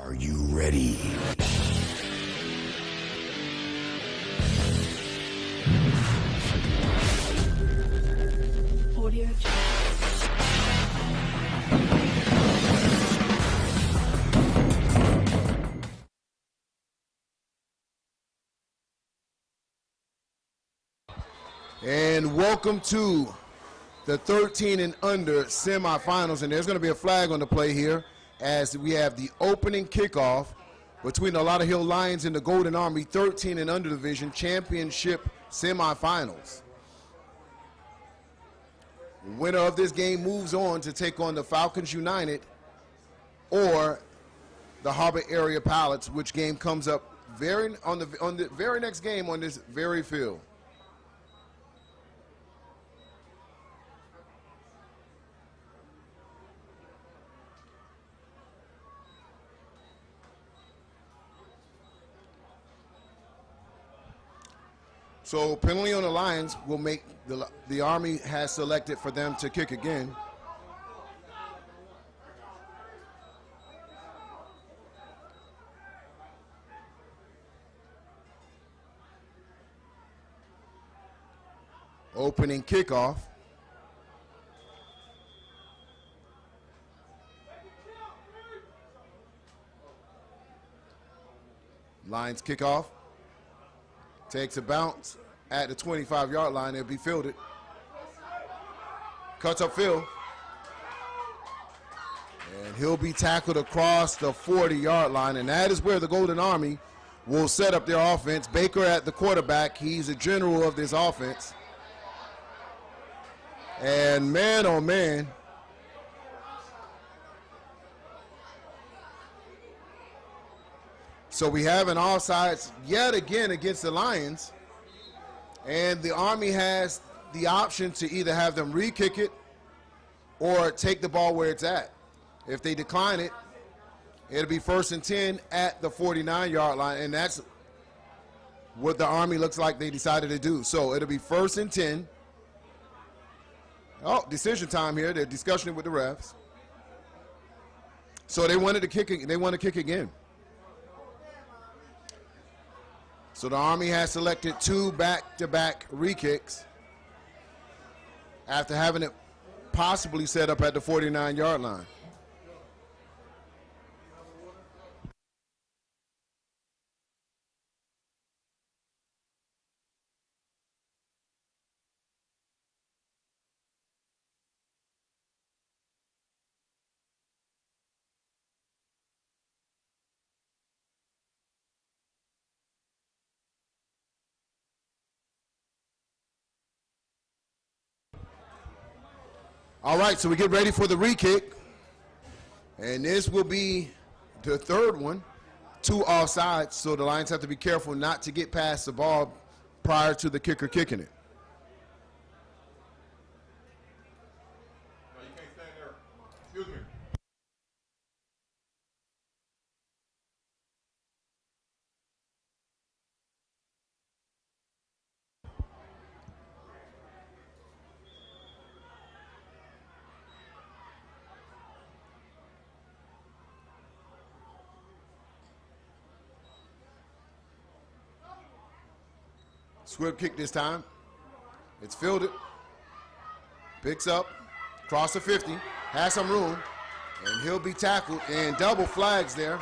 Are you ready? Audio. And welcome to the 13 and under semifinals. And there's going to be a flag on the play here as we have the opening kickoff between the Lauderhill Lions and the Golden Army 13 and under division championship semifinals. The winner of this game moves on to take on the Falcons United or the Harbor Area Pilots, which game comes up on the very next game on this very field. So penalty on the Lions will make the Army has selected for them to kick again. Opening kickoff. Lions kickoff. Takes a bounce at the 25-yard line. It'll be fielded. Cuts upfield. And he'll be tackled across the 40-yard line. And that is where the Golden Army will set up their offense. Baker at the quarterback. He's the general of this offense. And man, oh man. So we have an offsides yet again against the Lions. And the Army has the option to either have them re-kick it or take the ball where it's at. If they decline it, it'll be 1st and 10 at the 49-yard line. And that's what the Army looks like they decided to do. So it'll be 1st and 10. Oh, decision time here. They're discussing it with the refs. So they wanted to kick it. They want to kick again. So the Army has selected 2 back-to-back re-kicks after having it possibly set up at the 49-yard line. All right, so we get ready for the re-kick. And this will be the third one. 2 offsides, so the Lions have to be careful not to get past the ball prior to the kicker kicking it. No, you can't stand there. Excuse me. Swift kick this time. It's fielded. Picks up. Cross the 50. Has some room. And he'll be tackled. And double flags there.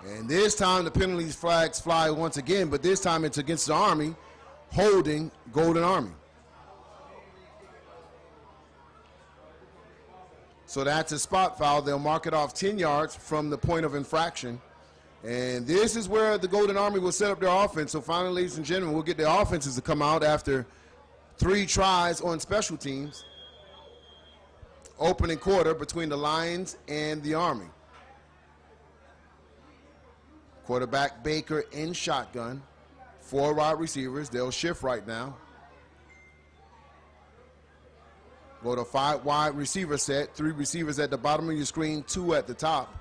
And this time the penalties flags fly once again. But this time it's against the Army holding Golden Army. So that's a spot foul. They'll mark it off 10 yards from the point of infraction. And this is where the Golden Army will set up their offense. So finally, ladies and gentlemen, we'll get the offenses to come out after 3 tries on special teams. Opening quarter between the Lions and the Army. Quarterback Baker in shotgun. 4 wide receivers. They'll shift right now. Go to 5 wide receiver set, 3 receivers at the bottom of your screen, 2 at the top.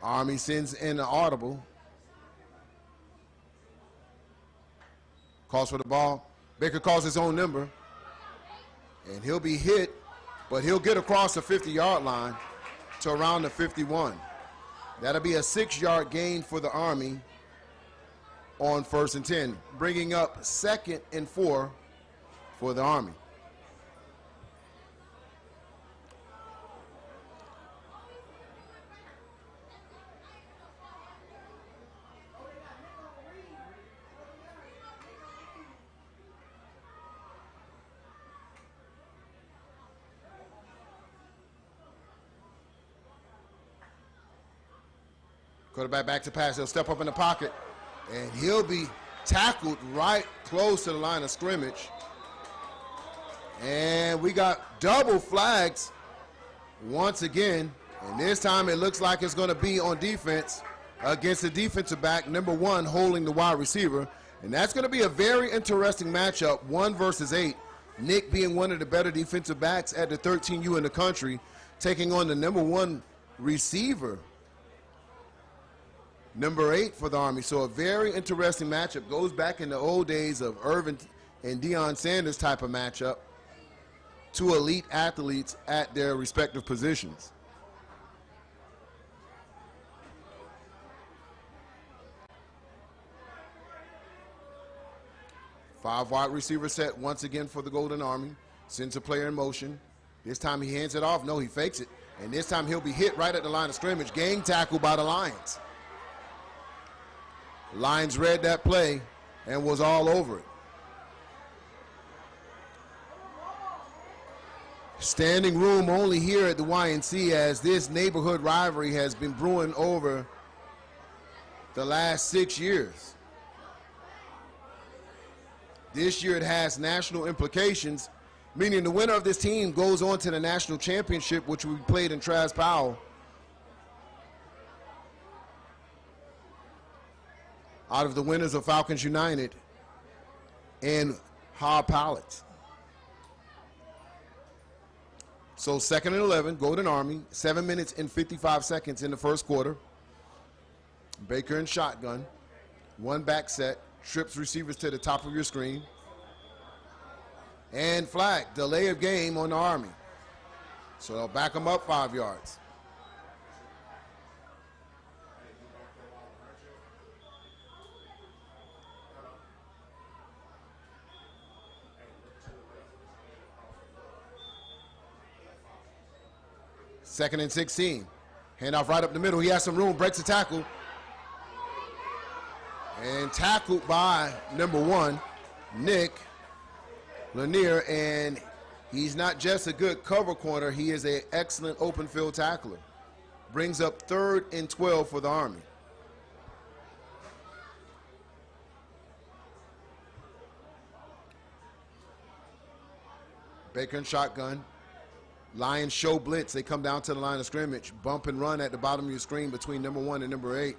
Army sends in an audible. Calls for the ball. Baker calls his own number. And he'll be hit, but he'll get across the 50-yard line to around the 51. That'll be a 6-yard gain for the Army on 1st and 10, bringing up 2nd and 4 for the Army. Quarterback back to pass. He'll step up in the pocket, and he'll be tackled right close to the line of scrimmage. And we got double flags once again, and this time it looks like it's going to be on defense against the defensive back, number 1, holding the wide receiver. And that's going to be a very interesting matchup, 1 versus 8. Nick being one of the better defensive backs at the 13U in the country, taking on the number 1 receiver, number 8 for the Army. So a very interesting matchup. Goes back in the old days of Irvin and Deion Sanders type of matchup. 2 elite athletes at their respective positions. Five wide receiver set once again for the Golden Army. Sends a player in motion. This time he hands it off. No, he fakes it. And this time he'll be hit right at the line of scrimmage. Gang tackle by the Lions. Lions read that play and was all over it. Standing room only here at the YNC, as this neighborhood rivalry has been brewing over the last 6 years. This year it has national implications, meaning the winner of this team goes on to the national championship, which we played in Travis Powell. Out of the winners of Falcons United and Hard Pallets. So 2nd and 11, Golden Army, 7 minutes and 55 seconds in the first quarter. Baker in shotgun, 1 back set, trips receivers to the top of your screen. And flag, delay of game on the Army. So they'll back them up 5 yards. Second and 16. Handoff right up the middle. He has some room, breaks the tackle. And tackled by number 1, Nick Lanier. And he's not just a good cover corner, he is an excellent open field tackler. Brings up 3rd and 12 for the Army. Baker in shotgun. Lions show blitz. They come down to the line of scrimmage. Bump and run at the bottom of your screen between number 1 and number 8.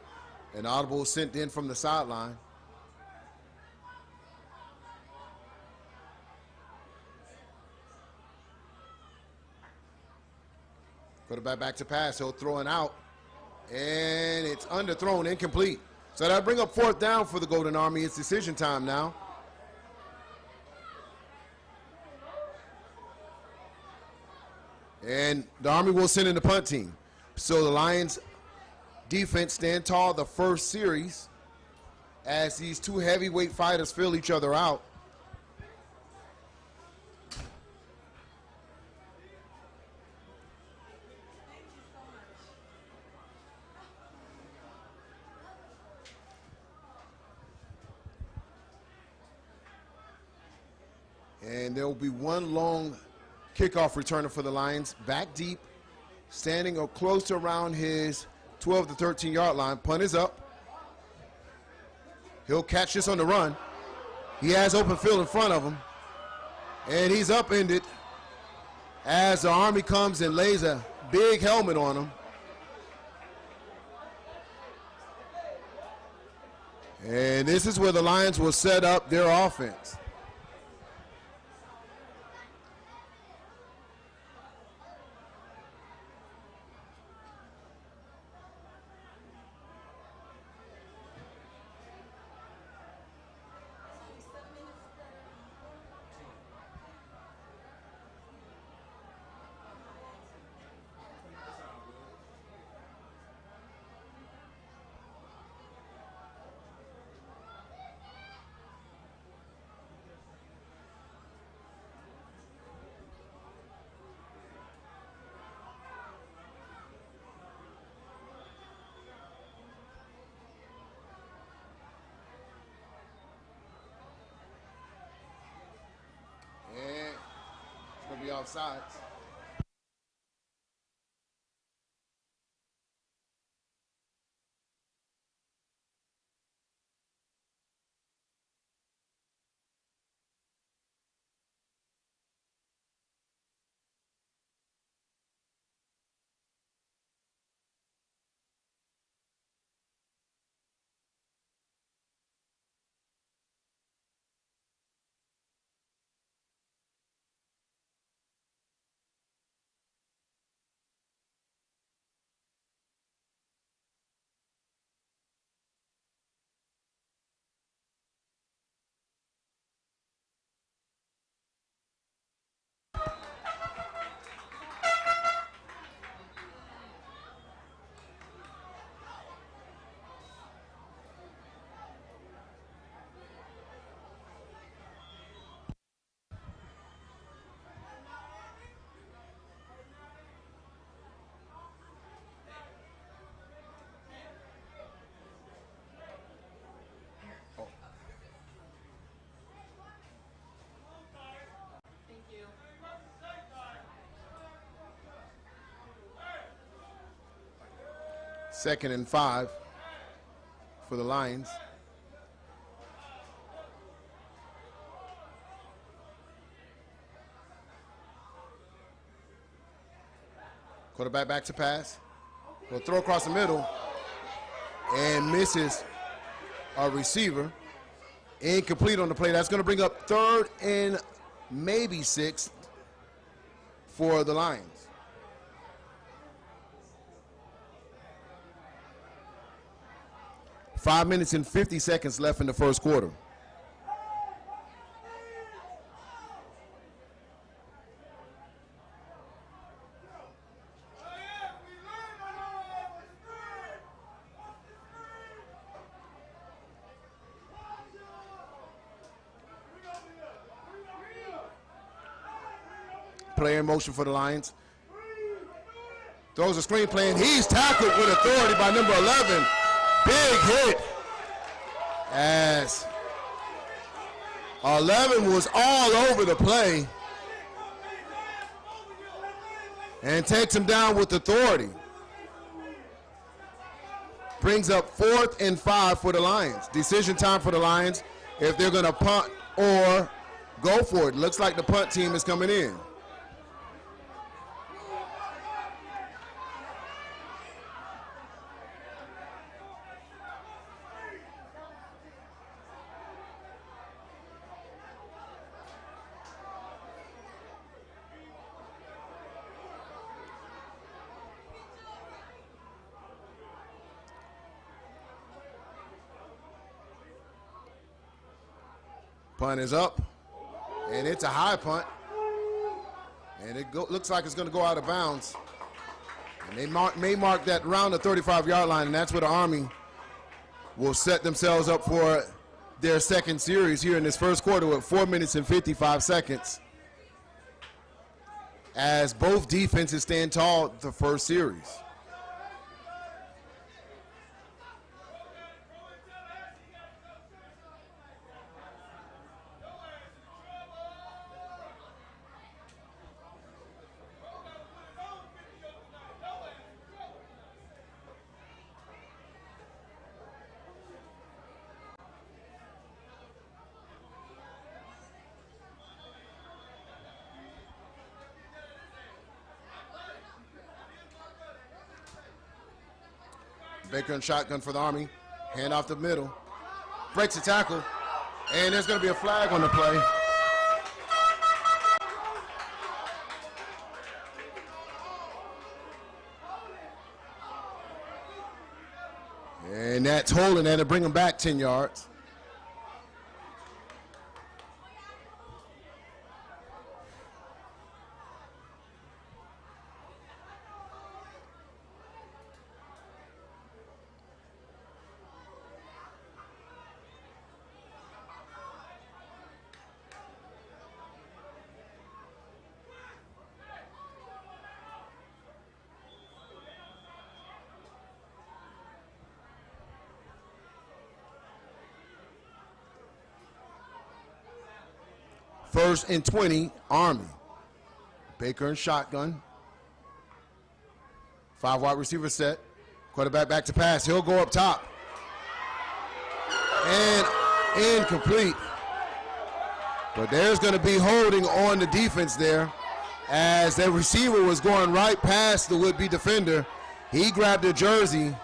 An audible sent in from the sideline. Quarterback back to pass. He'll throw it out. And it's underthrown, incomplete. So that'll bring up 4th down for the Golden Army. It's decision time now. And the Army will send in the punt team. So the Lions defense stand tall the first series as these 2 heavyweight fighters fill each other out. And there will be 1 long kickoff returner for the Lions, back deep, standing up close to around his 12 to 13-yard line. Punt is up. He'll catch this on the run. He has open field in front of him, and he's upended as the Army comes and lays a big helmet on him. And this is where the Lions will set up their offense. offsides. Second and 5 for the Lions. Quarterback back to pass. Will throw across the middle and misses a receiver. Incomplete on the play. That's going to bring up 3rd and maybe 6th for the Lions. Five minutes and 50 seconds left in the first quarter. Player in motion for the Lions. Throws a screen play, and he's tackled with authority by number 11. Big hit as 11 was all over the play and takes him down with authority. Brings up 4th and 5 for the Lions. Decision time for the Lions if they're going to punt or go for it. Looks like the punt team is coming in. Punt is up, and it's a high punt, and it looks like it's going to go out of bounds. And they may mark that around the 35-yard line, and that's where the Army will set themselves up for their second series here in this first quarter with 4 minutes and 55 seconds. As both defenses stand tall the first series. Baker and shotgun for the Army. Hand off the middle. Breaks the tackle. And there's going to be a flag on the play. And that's holding that to bring him back 10 yards. First and 20, Army. Baker in shotgun. 5 wide receiver set. Quarterback back to pass. He'll go up top. And incomplete. But there's going to be holding on the defense there, as that receiver was going right past the would-be defender. He grabbed the jersey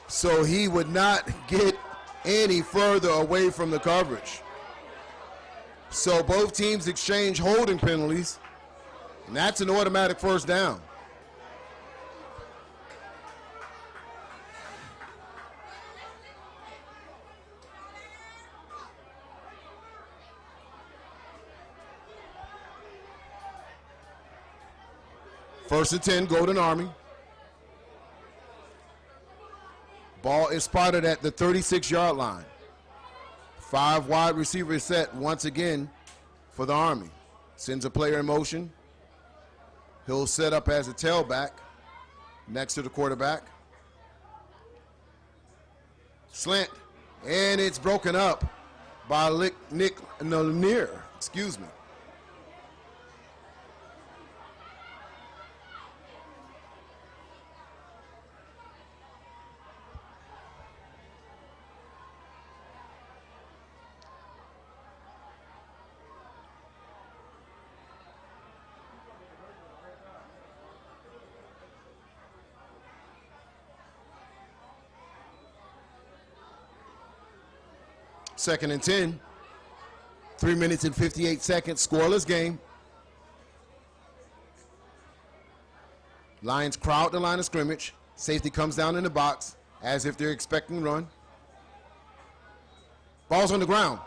so he would not get any further away from the coverage. So both teams exchange holding penalties, and that's an automatic first down. First and 10, Golden Army. Ball is spotted at the 36-yard line. 5 wide receivers set once again for the Army. Sends a player in motion. He'll set up as a tailback next to the quarterback. Slant, and it's broken up by Nick Lanier. Excuse me. Second and 10. 3 minutes and 58 seconds. Scoreless game. Lions crowd the line of scrimmage. Safety comes down in the box as if they're expecting run. Ball's on the ground.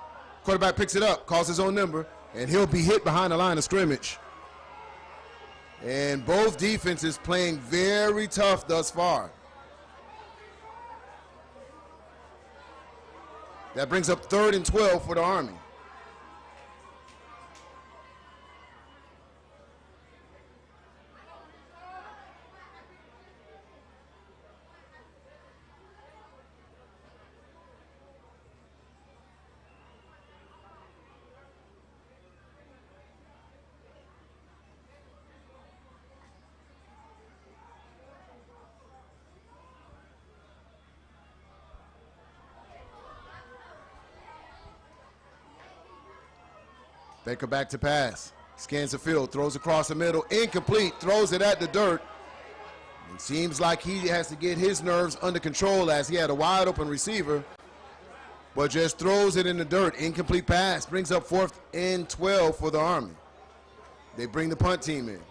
Quarterback picks it up, calls his own number, and he'll be hit behind the line of scrimmage. And both defenses playing very tough thus far. That brings up 3rd and 12 for the Army. Baker back to pass. Scans the field, throws across the middle, incomplete, throws it at the dirt. It seems like he has to get his nerves under control as he had a wide open receiver, but just throws it in the dirt. Incomplete pass brings up 4th and 12 for the Army. They bring the punt team in.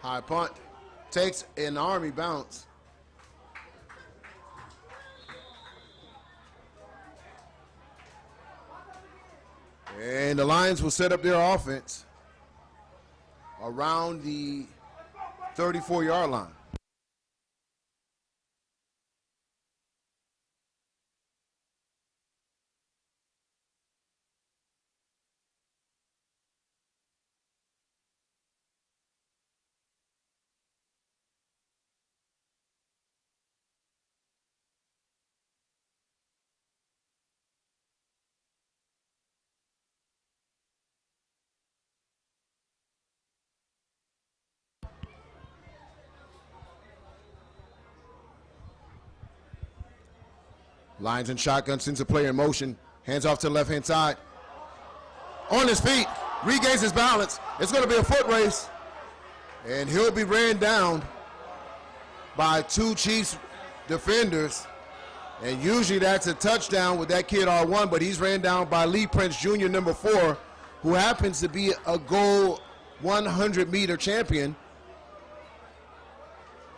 High punt, takes an Army bounce. And the Lions will set up their offense around the 34-yard line. Lions in shotgun, sends a player in motion, hands off to the left-hand side. On his feet, regains his balance. It's going to be a foot race, and he'll be ran down by 2 Chiefs defenders. And usually that's a touchdown with that kid R1, but he's ran down by Lee Prince Jr., number 4, who happens to be a goal 100-meter champion.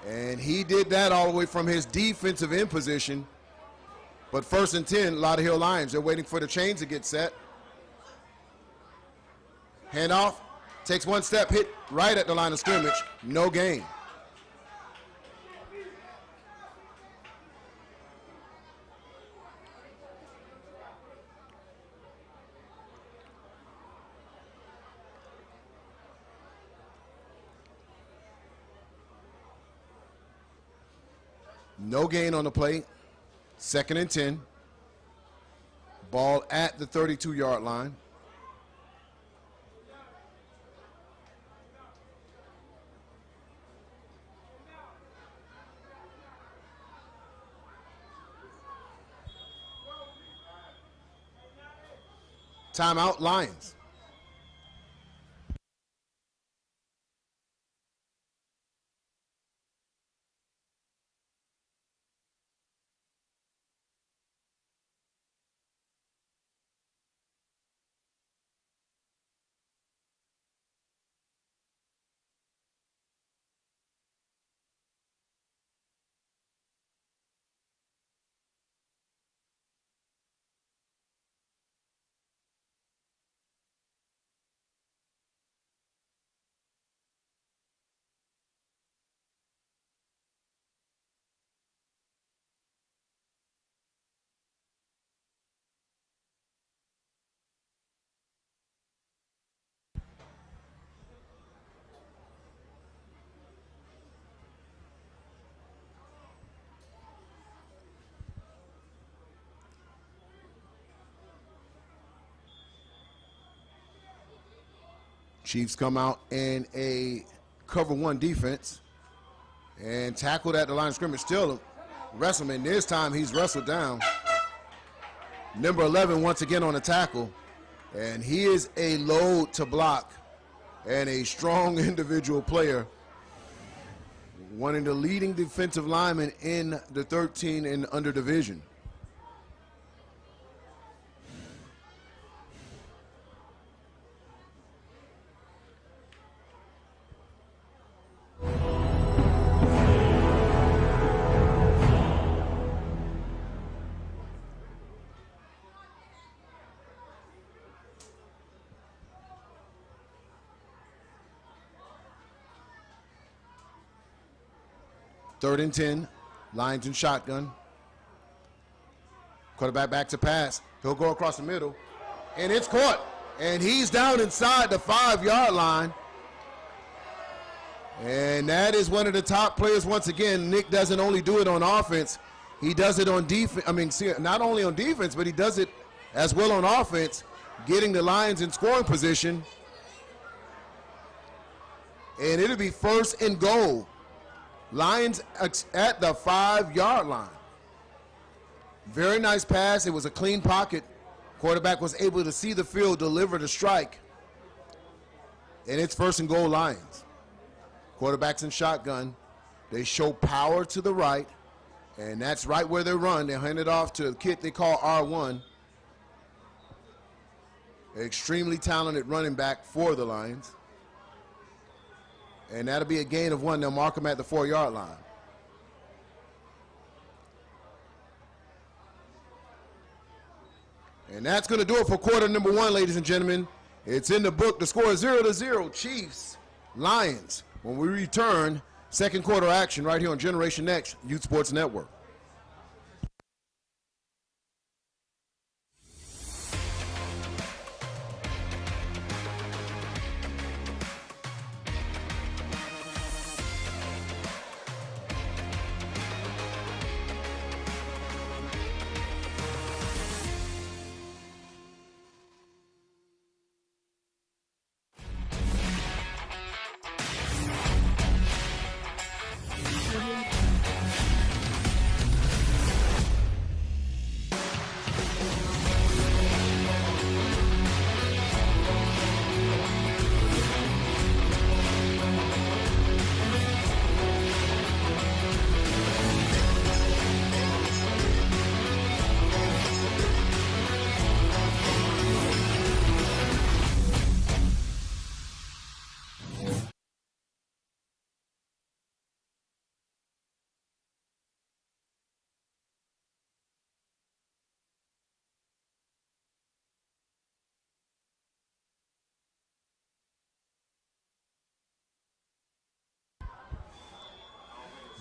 And he did that all the way from his defensive end position. But 1st and 10, Lauderhill Lions. They're waiting for the chains to get set. Handoff, takes one step, hit right at the line of scrimmage. No gain. No gain on the play. 2nd and 10. Ball at the 32-yard line. Timeout, Lions. Chiefs come out in a cover 1 defense and tackled at the line of scrimmage. Still wrestle him, and this time he's wrestled down. Number 11 once again on the tackle, and he is a load to block and a strong individual player. One of the leading defensive linemen in the 13 and under division. Third and 10, Lions in shotgun. Quarterback back to pass. He'll go across the middle, and it's caught. And he's down inside the 5-yard line. And that is one of the top players once again. Nick doesn't only do it on offense, he does it on defense. I mean, not only on defense, but he does it as well on offense, getting the Lions in scoring position. And it'll be 1st and goal. Lions at the 5-yard line. Very nice pass. It was a clean pocket. Quarterback was able to see the field, deliver the strike. And it's 1st and goal, Lions. Quarterback's in shotgun. They show power to the right, and that's right where they run. They hand it off to a kid they call R1. Extremely talented running back for the Lions. And that'll be a gain of 1. They'll mark him at the 4-yard line. And that's going to do it for quarter number 1, ladies and gentlemen. It's in the book. The score is 0-0, Chiefs, Lions. When we return, 2nd quarter action right here on Generation Next Youth Sports Network.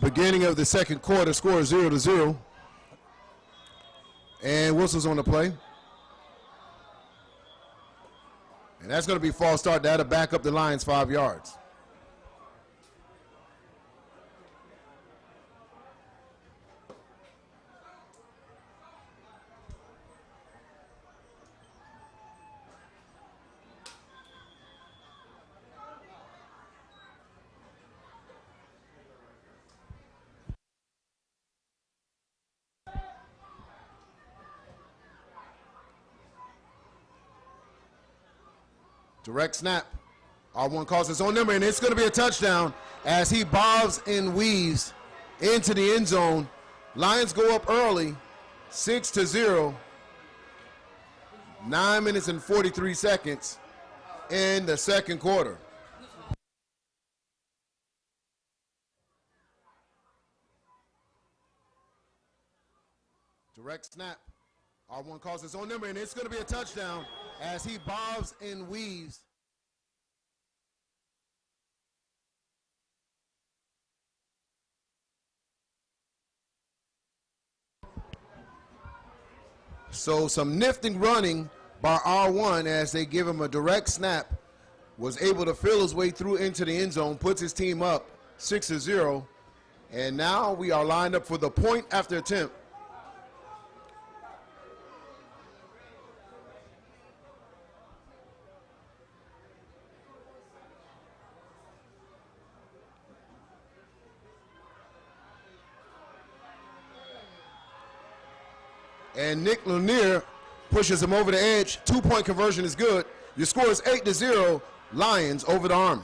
Beginning of the second quarter, score 0-0. And whistles on the play. And that's going to be false start. That'll back up the Lions 5 yards. Direct snap. R1 calls his own number, and it's going to be a touchdown as he bobs and weaves into the end zone. Lions go up early, 6-0. 9 minutes and 43 seconds in the second quarter. Direct snap. R1 calls his own number, and it's going to be a touchdown as he bobs and weaves. So some nifty running by R1 as they give him a direct snap. Was able to feel his way through into the end zone, puts his team up 6-0. And now we are lined up for the point after attempt. And Nick Lanier pushes him over the edge. 2-point conversion is good. Your score is 8-0, Lions over the Army.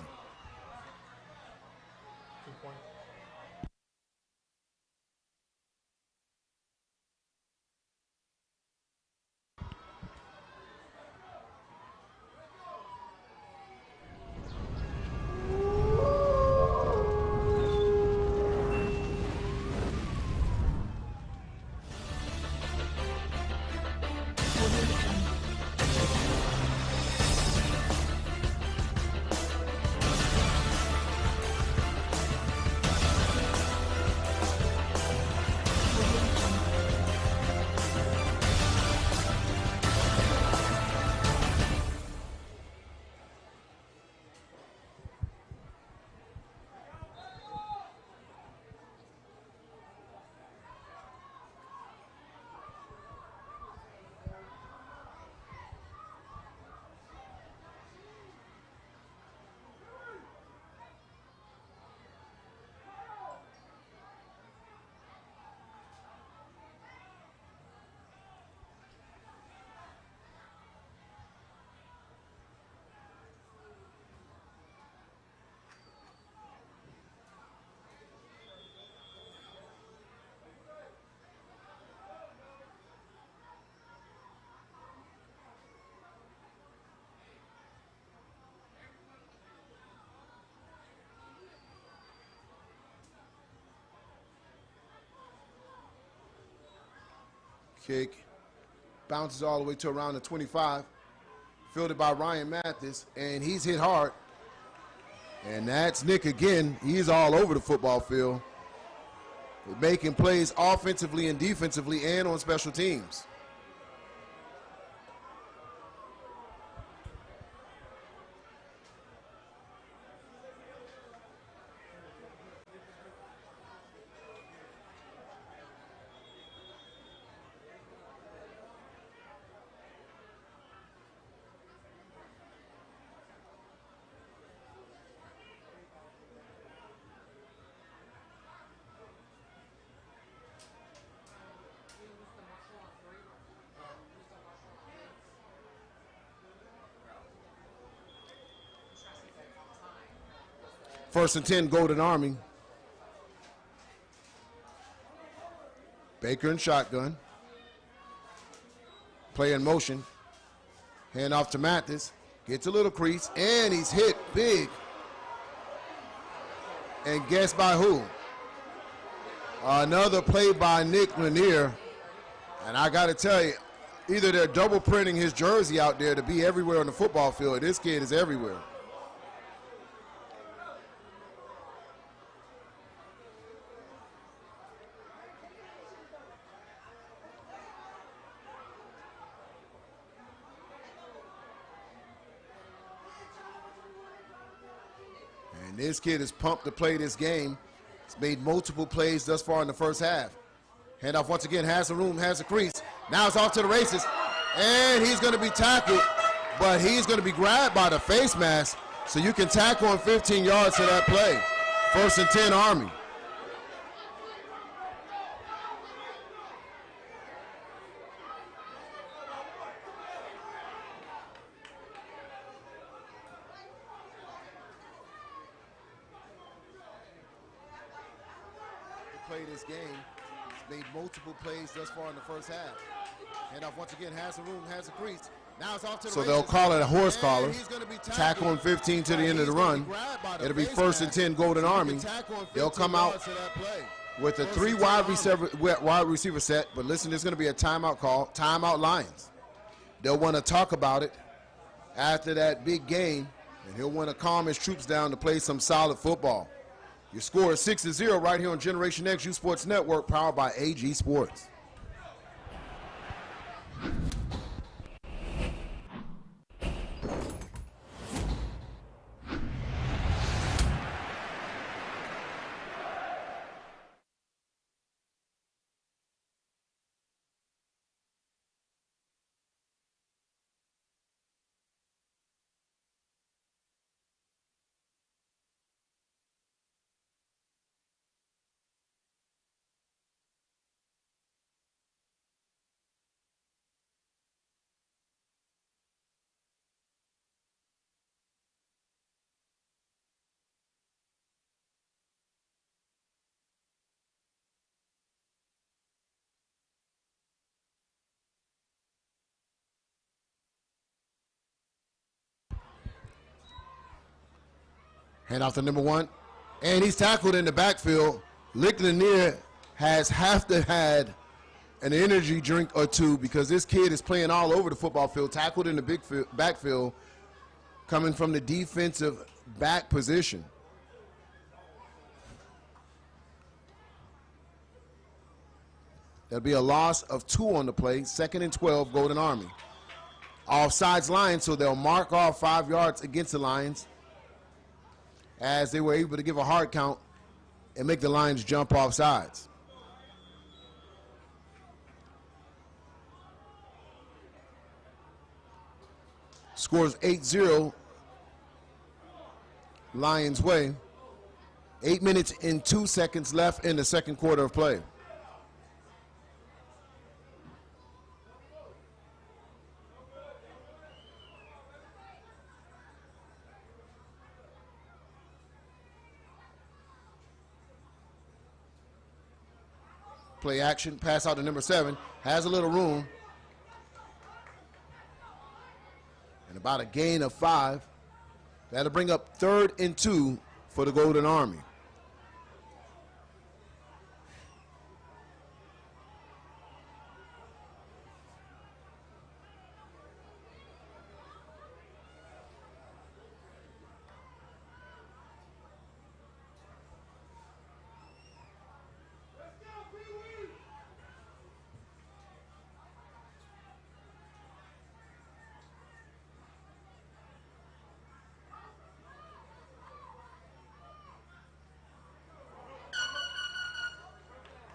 Kick bounces all the way to around the 25. Fielded by Ryan Mathis, and he's hit hard. And that's Nick again. He's all over the football field, making plays offensively and defensively and on special teams. First and 10, Golden Army. Baker in shotgun. Play in motion. Hand off to Mathis. Gets a little crease, and he's hit big. And guess by who? Another play by Nick Lanier. And I got to tell you, either they're double printing his jersey out there to be everywhere on the football field. This kid is everywhere. And this kid is pumped to play this game. He's made multiple plays thus far in the first half. Handoff once again, has the room, has the crease. Now it's off to the races. And he's going to be tackled, but he's going to be grabbed by the face mask. So you can tackle on 15 yards to that play. 1st and 10 Army. Play this game. He's made multiple plays thus far in the first half. Handoff once again, has the room, has the crease. Now it's off to the races. They'll call it a horse collar. Tackle on 15 to the end of the run. It'll be 1st and 10 Golden Army. They'll come out with a 3 wide receiver set. But listen, there's going to be a timeout call. Timeout Lions. They'll want to talk about it after that big game, and he'll want to calm his troops down to play some solid football. Your score is 6-0 right here on Generation X U Sports Network, powered by AG Sports. Hand off to number 1, and he's tackled in the backfield. Lanier has had an energy drink or two because this kid is playing all over the football field, tackled in the backfield, coming from the defensive back position. There'll be a loss of 2 on the play, 2nd and 12, Golden Army. Offsides Lions, so they'll mark off 5 yards against the Lions, as they were able to give a hard count and make the Lions jump off sides. Scores 8-0 Lions way. 8 minutes and 2 seconds left in the second quarter of play. Play action, pass out to number 7, has a little room. And about a gain of 5. That'll bring up 3rd and 2 for the Golden Army.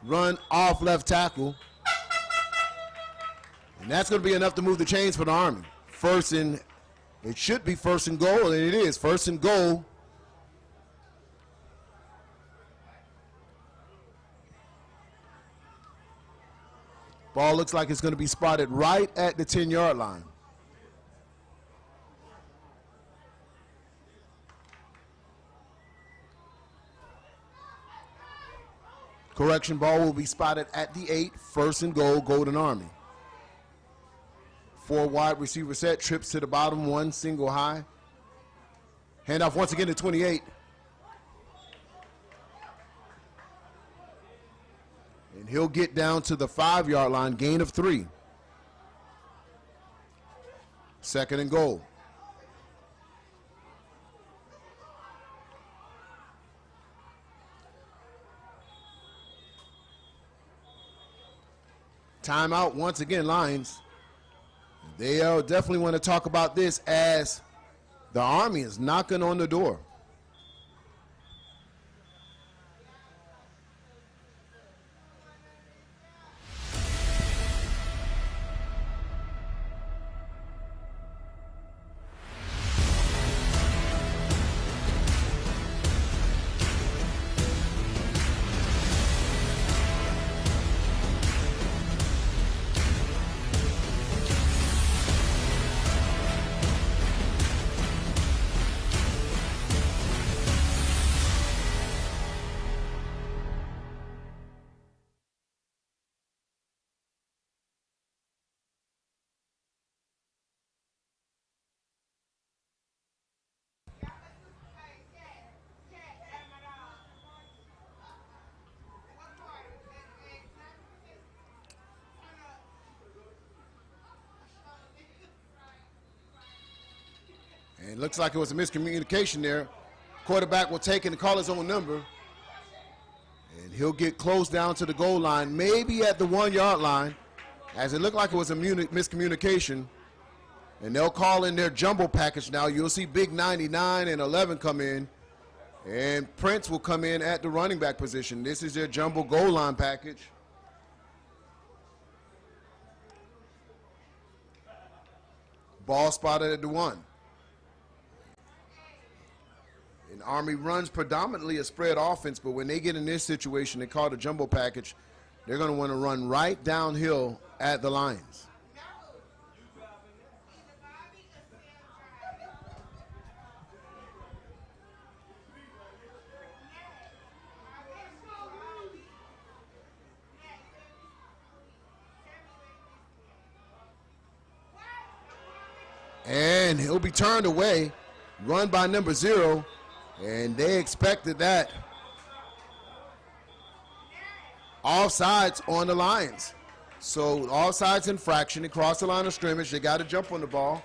Run off left tackle. And that's going to be enough to move the chains for the Army. It should be 1st and goal, and it is 1st and goal. Ball looks like it's going to be spotted right at the 10-yard line. Correction, ball will be spotted at the 8, 1st and goal, Golden Army. 4 wide receiver set, trips to the bottom, 1 single high. Handoff once again to 28. And he'll get down to the 5-yard line, gain of 3. 2nd and goal. Timeout once again, Lions. They definitely want to talk about this as the Army is knocking on the door. And it looks like it was a miscommunication there. Quarterback will take and call his own number. And he'll get close down to the goal line, maybe at the 1 yard line, as it looked like it was a miscommunication. And they'll call in their jumbo package now. You'll see big 99 and 11 come in. And Prince will come in at the running back position. This is their jumbo goal line package. Ball spotted at the 1. And Army runs predominantly a spread offense, but when they get in this situation, they call it a jumbo package, they're going to want to run right downhill at the Lions. And he'll be turned away, run by number 0, and they expected that. Offsides on the Lions. So offsides infraction across the line of scrimmage. They got to jump on the ball.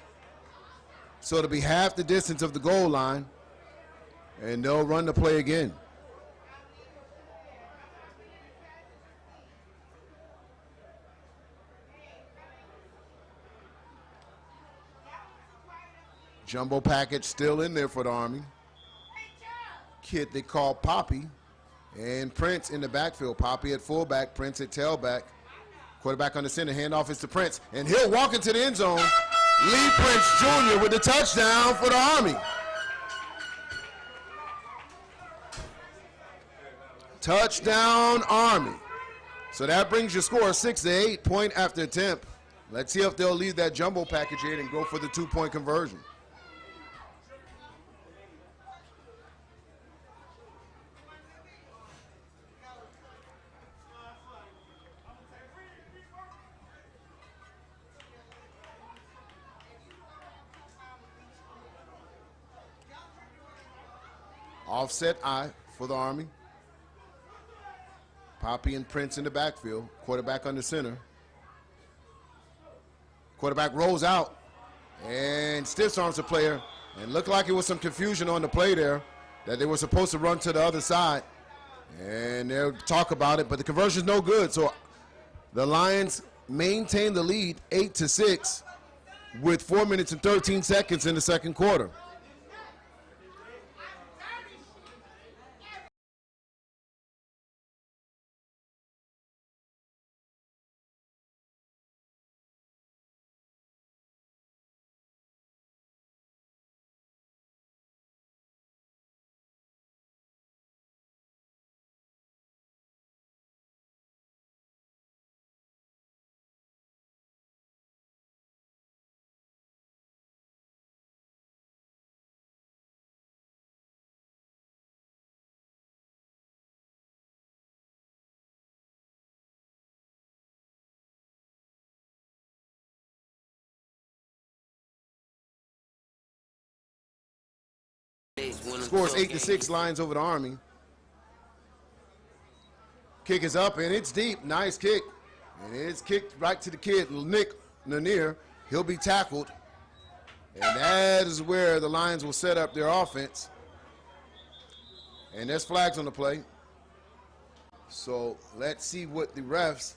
So it'll be half the distance of the goal line, and they'll run the play again. Jumbo package still in there for the Army. Kid they call Poppy. And Prince in the backfield. Poppy at fullback, Prince at tailback. Quarterback on the center, handoff is to Prince. And he'll walk into the end zone. Lee Prince Jr. with the touchdown for the Army. Touchdown, Army. So that brings your score 6-8, point after attempt. Let's see if they'll leave that jumbo package in and go for the 2-point conversion. Offset I for the Army. Poppy and Prince in the backfield. Quarterback on the center. Quarterback rolls out and stiff arms the player. And looked like it was some confusion on the play there, that they were supposed to run to the other side. And they'll talk about it, but the conversion's no good. So the Lions maintain the lead 8-6 with 4 minutes and 13 seconds in the second quarter. Scores 8-6, Lions over the Army. Kick is up and it's deep. Nice kick. And it's kicked right to the kid, Nick Lanier. He'll be tackled. And that is where the Lions will set up their offense. And there's flags on the play. So let's see what the refs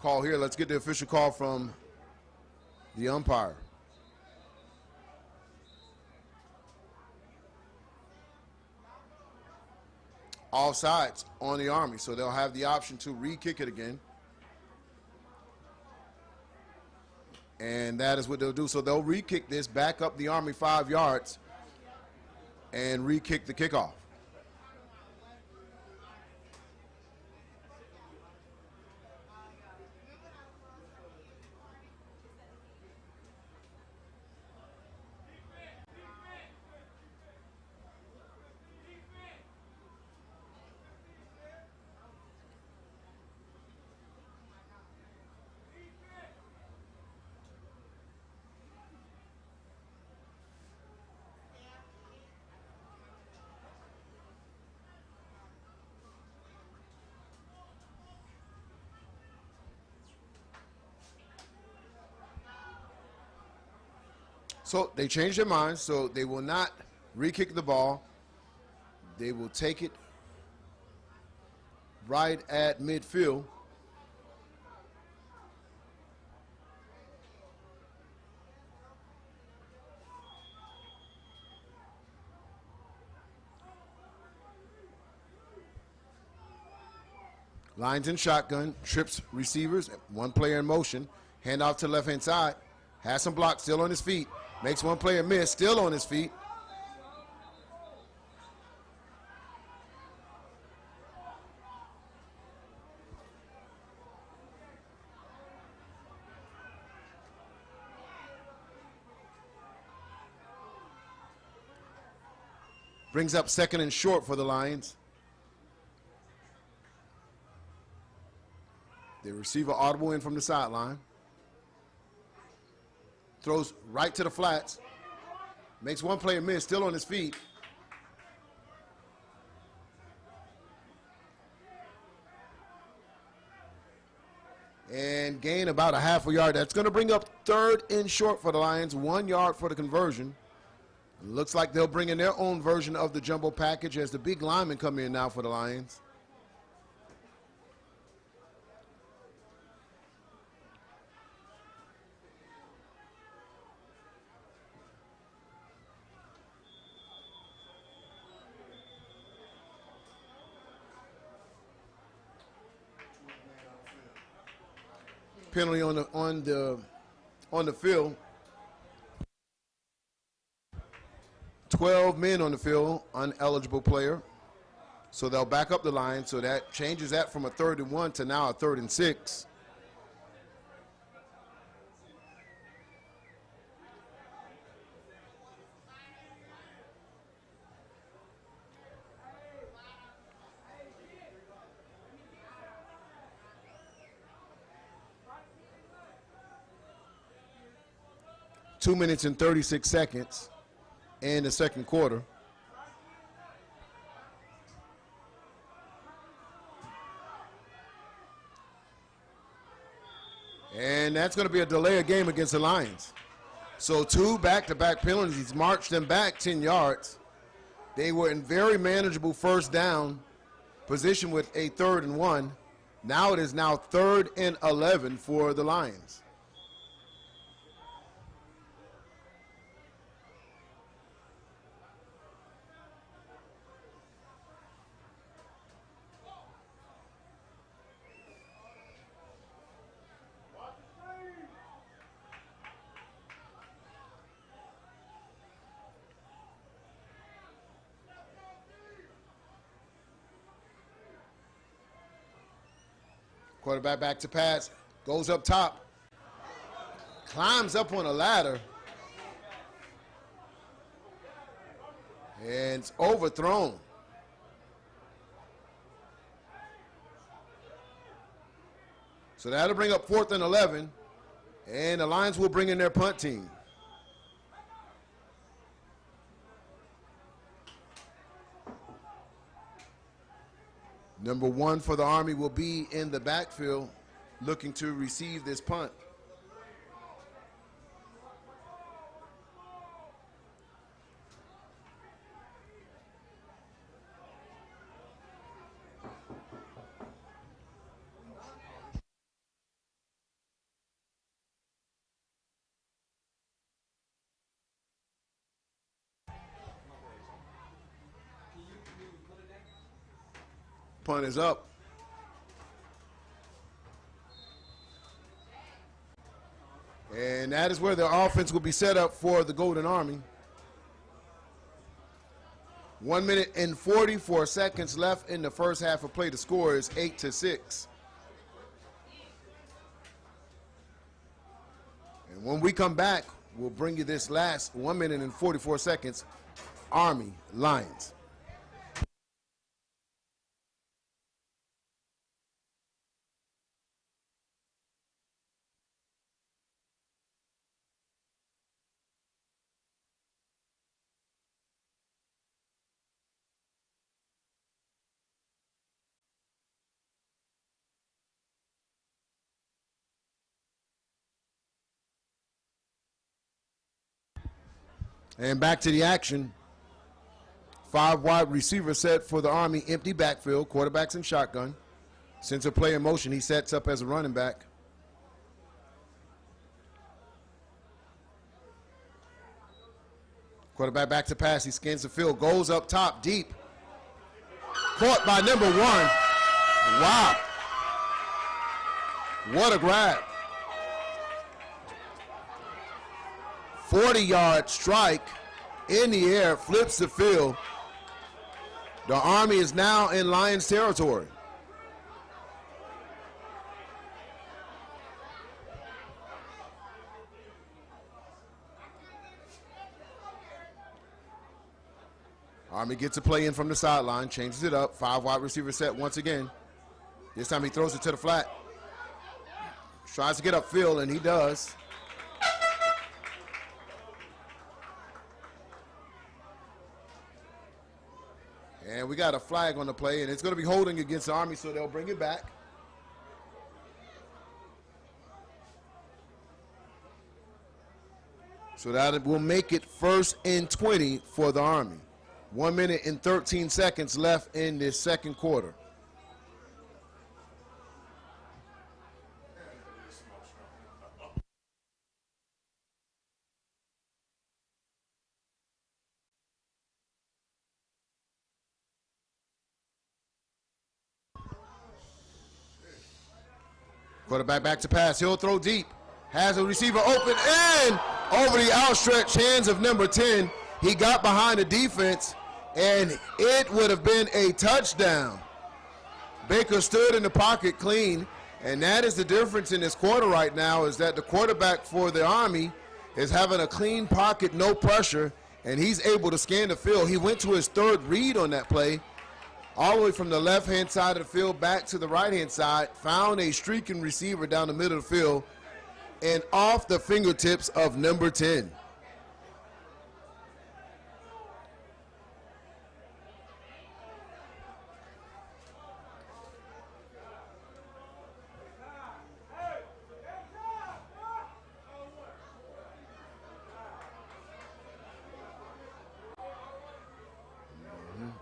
call here. Let's get the official call from the umpire. Offsides on the Army, so they'll have the option to re-kick it again. And that is what they'll do. So they'll re-kick this back up the Army 5 yards and re-kick the kickoff. So they changed their minds, so they will not re-kick the ball. They will take it right at midfield. Lions in shotgun, trips receivers, one player in motion, hand off to the left-hand side, has some blocks, still on his feet, makes one player miss, still on his feet. Brings up second and short for the Lions. The receiver audible in from the sideline. Throws right to the flats. Makes one player miss, still on his feet. And gain about a half a yard. That's going to bring up third and short for the Lions. 1 yard for the conversion. Looks like they'll bring in their own version of the jumbo package as the big linemen come in now for the Lions. Penalty on the field. 12 men on the field, uneligible player. So they'll back up the line. So that changes that from a 3rd and 1 to now a 3rd and 6. Two minutes and 36 seconds in the second quarter. And that's going to be a delay of game against the Lions. So 2 back-to-back penalties. He's marched them back 10 yards. They were in very manageable first down position with a 3rd and 1. Now it is now 3rd and 11 for the Lions. Quarterback back to pass, goes up top, climbs up on a ladder, and it's overthrown. So that'll bring up 4th and 11, and the Lions will bring in their punt team. Number 1 for the Army will be in the backfield looking to receive this punt. Punt is up. And that is where the offense will be set up for the Golden Army. 1 minute and 44 seconds left in the first half of play. The score is 8-6. And when we come back, we'll bring you this last 1 minute and 44 seconds. Army Lions. And back to the action. 5 wide receiver set for the Army, empty backfield, quarterbacks in shotgun. Center play in motion, he sets up as a running back. Quarterback back to pass, he scans the field, goes up top, deep. Caught by number 1. Wow. What a grab. 40-yard strike in the air, flips the field. The Army is now in Lions territory. Army gets a play in from the sideline, changes it up. 5 wide receiver set once again. This time he throws it to the flat. Tries to get upfield, and he does. And we got a flag on the play, and it's going to be holding against the Army, so they'll bring it back. So that will make it 1st and 20 for the Army. 1 minute and 13 seconds left in this second quarter. Quarterback back to pass. He'll throw deep. Has a receiver open and over the outstretched hands of number 10. He got behind the defense, and it would have been a touchdown. Baker stood in the pocket clean, and that is the difference in this quarter right now, is that the quarterback for the Army is having a clean pocket, no pressure, and he's able to scan the field. He went to his 3rd read on that play, all the way from the left-hand side of the field back to the right-hand side, found a streaking receiver down the middle of the field, and off the fingertips of number 10.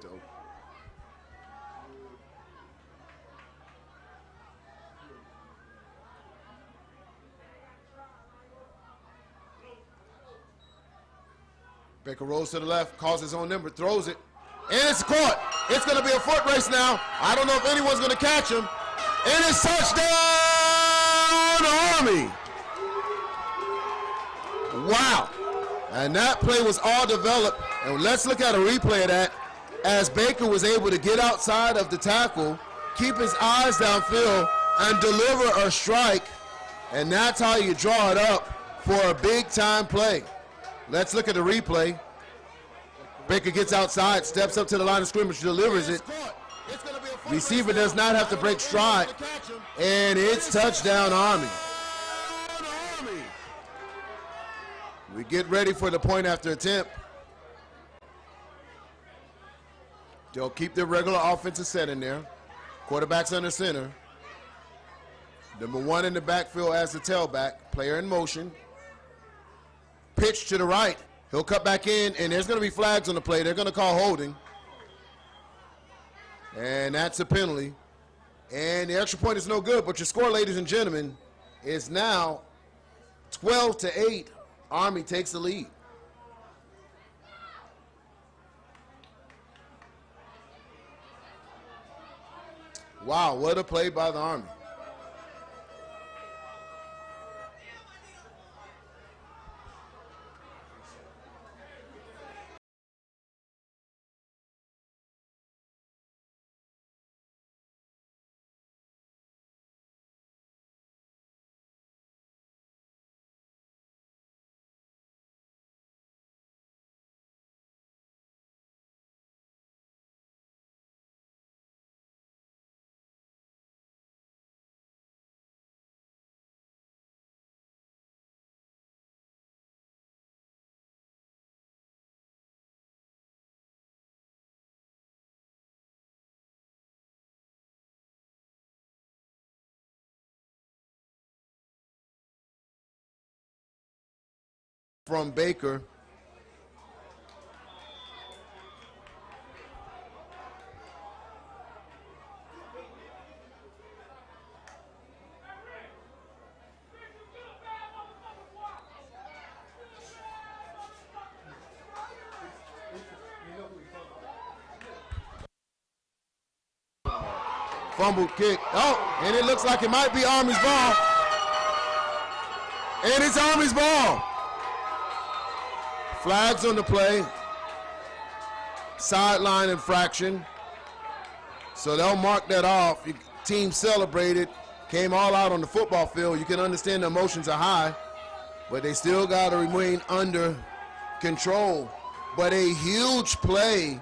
Dope. Baker rolls to the left, calls his own number, throws it, and it's caught. It's going to be a foot race now. I don't know if anyone's going to catch him. And it's touchdown, Army. Wow. And that play was all developed. And let's look at a replay of that, as Baker was able to get outside of the tackle, keep his eyes downfield, and deliver a strike. And that's how you draw it up for a big-time play. Let's look at the replay. Baker gets outside, steps up to the line of scrimmage, delivers it. Receiver does not have to break stride, and it's touchdown, Army. We get ready for the point after attempt. They'll keep their regular offensive set in there. Quarterback's under center. Number 1 in the backfield as the tailback. Player in motion. Pitch to the right. He'll cut back in, and there's going to be flags on the play. They're going to call holding. And that's a penalty. And the extra point is no good, but your score, ladies and gentlemen, is now 12-8. Army takes the lead. Wow, what a play by the Army. From Baker. Fumble kick. Oh, and it looks like it might be Army's ball. And it's Army's ball. Flags on the play. Sideline infraction. So they'll mark that off. Team celebrated, came all out on the football field. You can understand the emotions are high, but they still got to remain under control. But a huge play,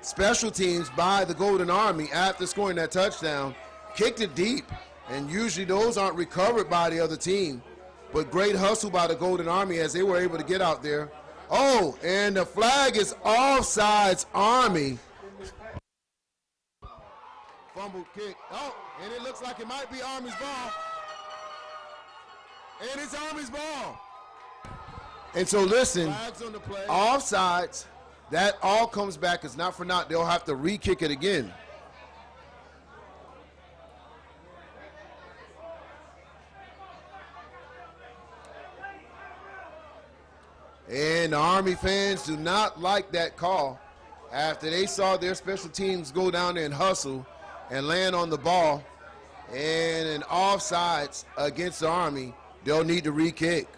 special teams by the Golden Army after scoring that touchdown, kicked it deep, and usually those aren't recovered by the other team. But great hustle by the Golden Army as they were able to get out there. Oh, and the flag is offsides Army. Fumble kick. Oh, and it looks like it might be Army's ball. And it's Army's ball. And so listen, offsides, that all comes back. It's not for naught. They'll have to re-kick it again. And the Army fans do not like that call after they saw their special teams go down there and hustle and land on the ball, and an offsides against the Army, they'll need to re-kick.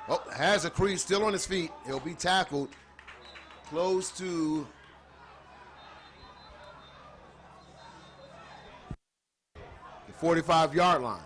Oh, has a crease, still on his feet. He'll be tackled close to the 45-yard line.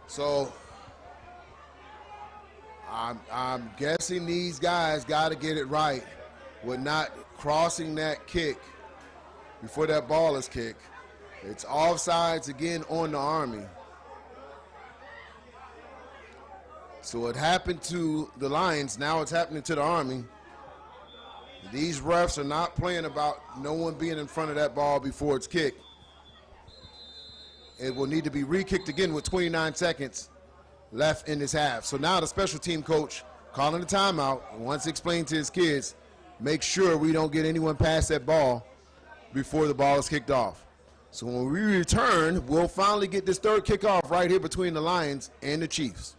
So I'm guessing these guys got to get it right with not crossing that kick before that ball is kicked. It's offsides again on the Army. So it happened to the Lions, now it's happening to the Army. These refs are not playing about no one being in front of that ball before it's kicked. It will need to be re-kicked again with 29 seconds left in this half. So now the special team coach calling the timeout and wants to explain to his kids, make sure we don't get anyone past that ball before the ball is kicked off. So when we return, we'll finally get this third kickoff right here between the Lions and the Chiefs.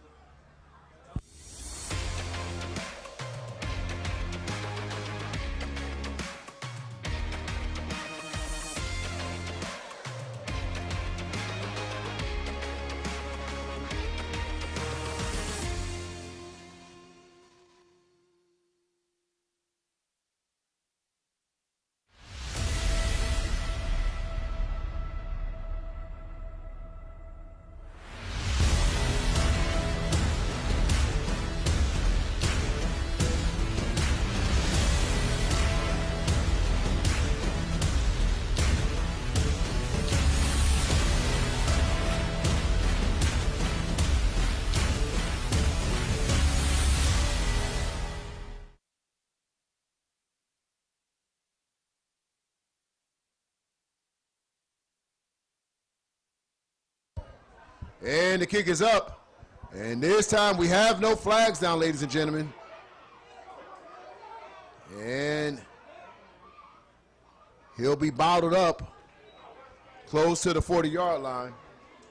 And the kick is up. And this time we have no flags down, ladies and gentlemen. And He'll be bottled up close to the 40-yard line.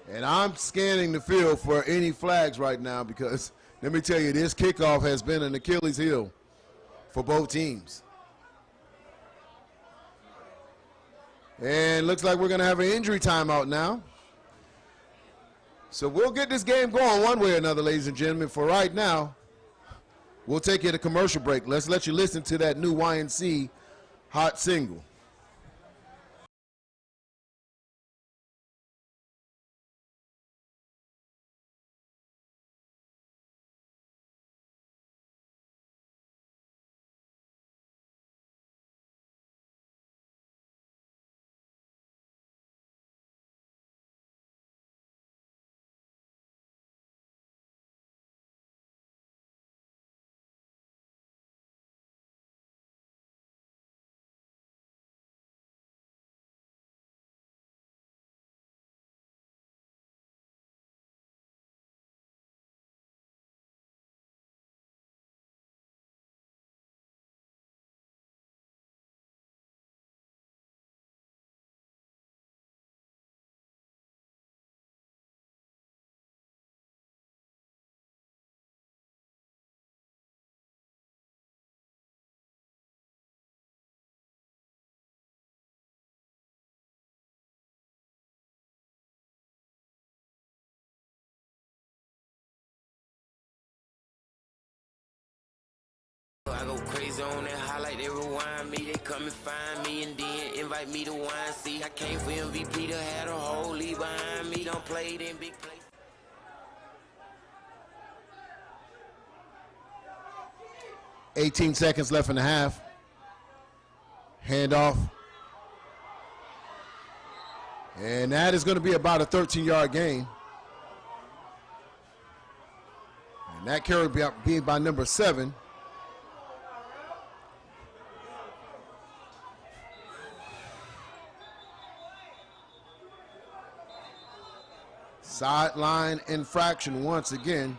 And I'm scanning the field for any flags right now because let me tell you, this kickoff has been an Achilles heel for both teams. And looks like we're going to have an injury timeout now. So we'll get this game going one way or another, ladies and gentlemen. For right now, we'll take you to commercial break. Let's let you listen to that new YNC hot single. I go crazy on that highlight, they rewind me, they come and find me and then invite me to wine. See, I came for MVP to have a whole league behind me, don't play it in big places. 18 seconds left in the half. Handoff. And that is going to be about a 13-yard gain. And that carry being by number 7. Sideline infraction once again.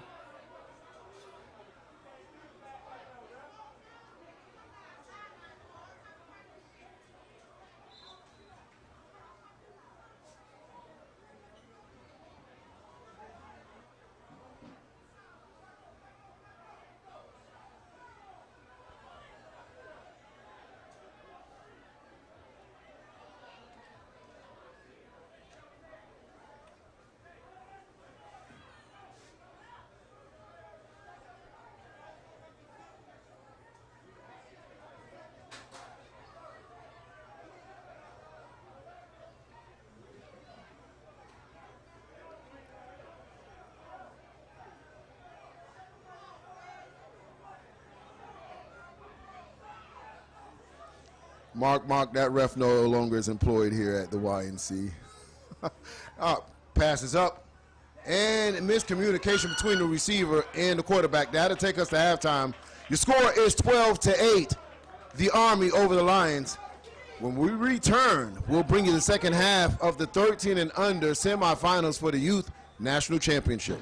Mark, that ref no longer is employed here at the YNC. Passes up. And miscommunication between the receiver and the quarterback. That'll take us to halftime. Your score is 12-8. The Army over the Lions. When we return, we'll bring you the second half of the 13 and under semifinals for the Youth National Championship.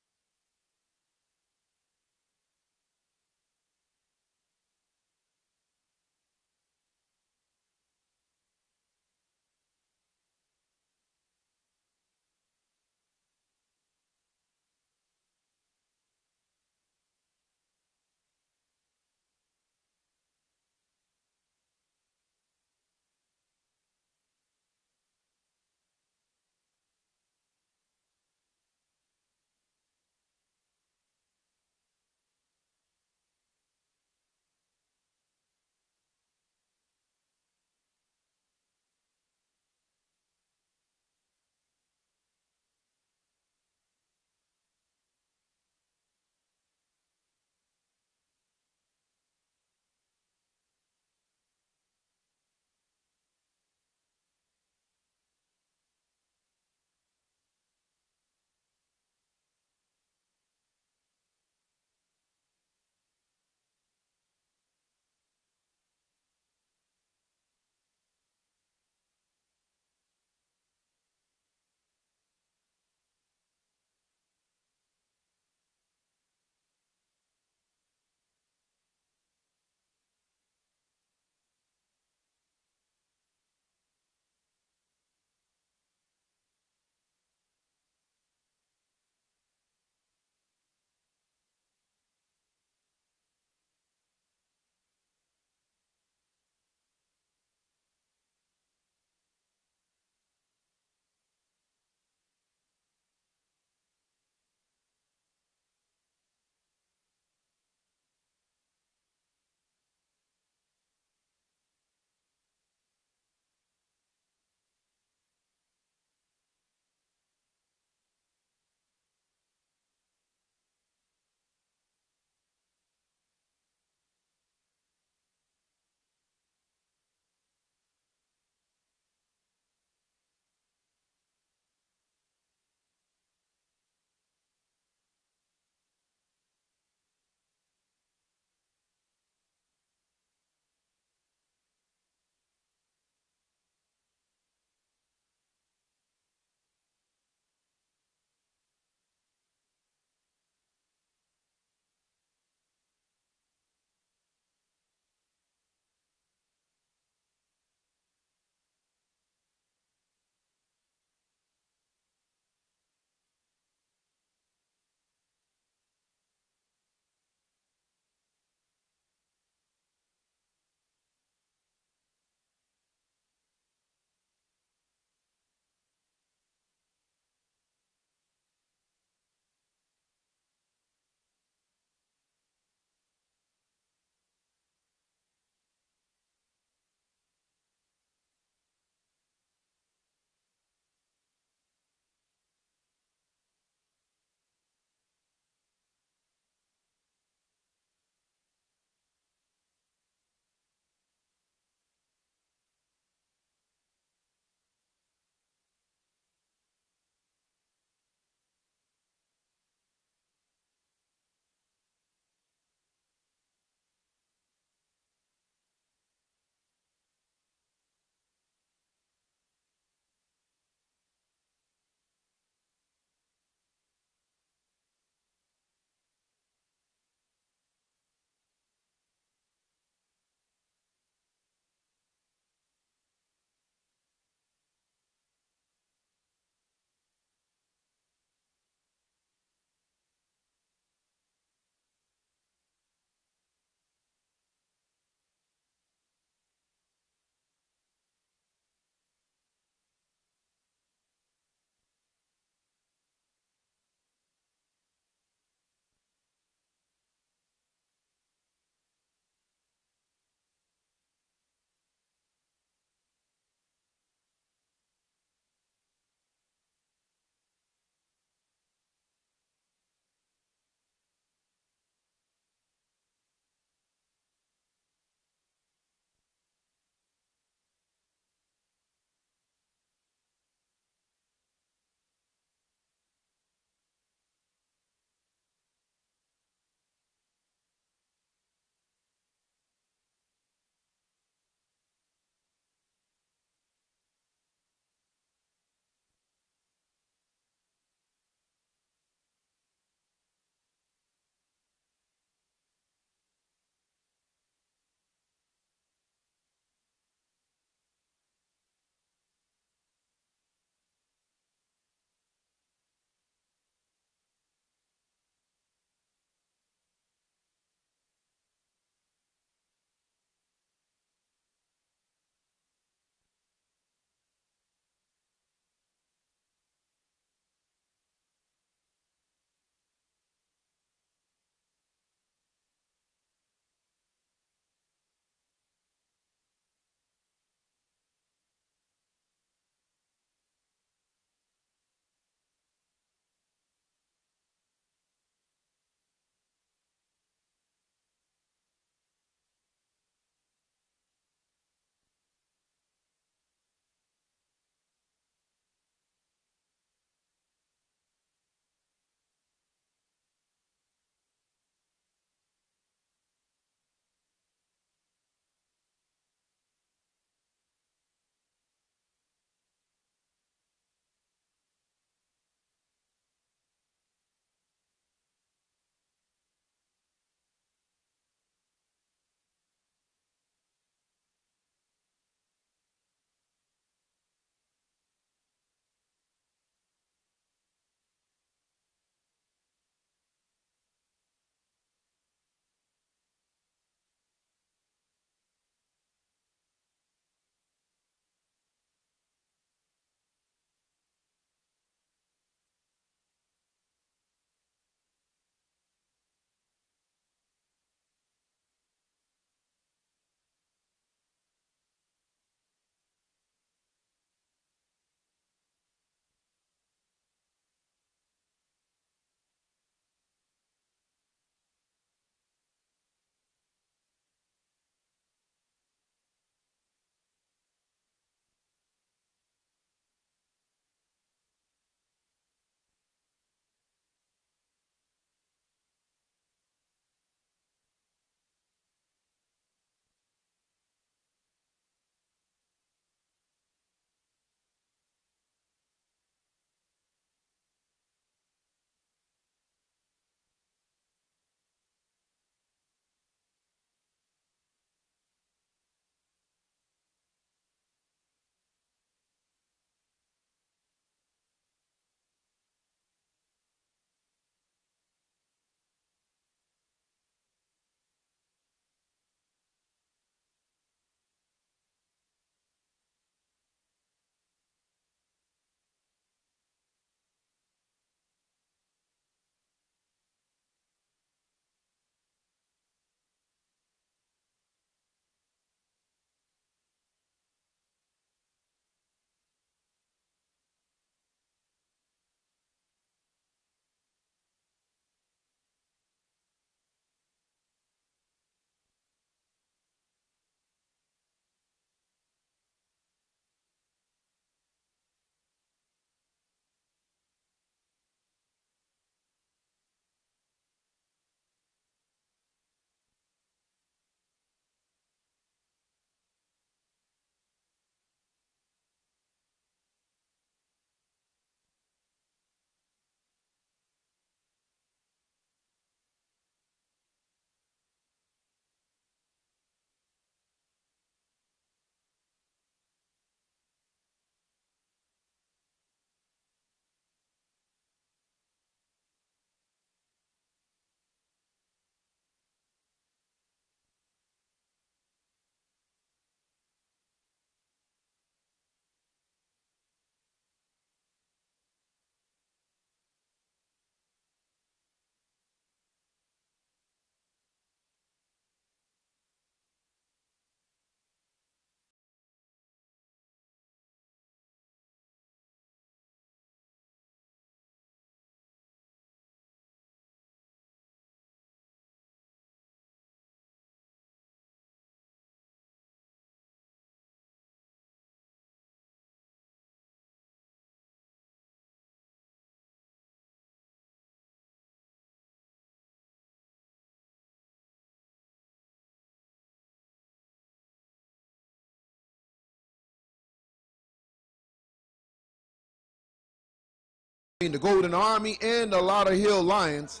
The Golden Army and the Lauderhill Lions.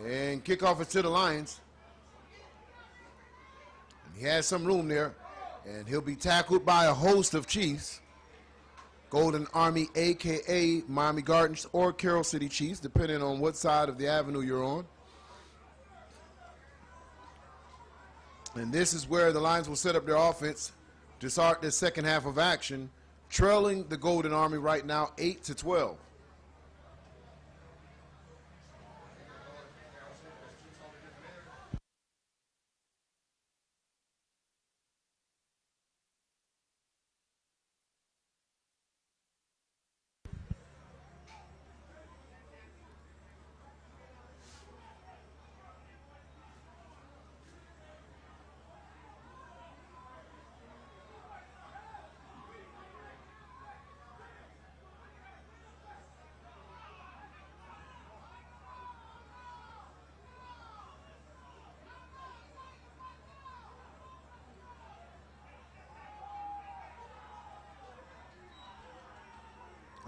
And kickoff is to the Lions. And he has some room there. And he'll be tackled by a host of Chiefs. Golden Army, a.k.a. Miami Gardens or Carroll City Chiefs, depending on what side of the avenue you're on. And this is where the Lions will set up their offense to start the second half of action, trailing the Golden Army right now 8-12.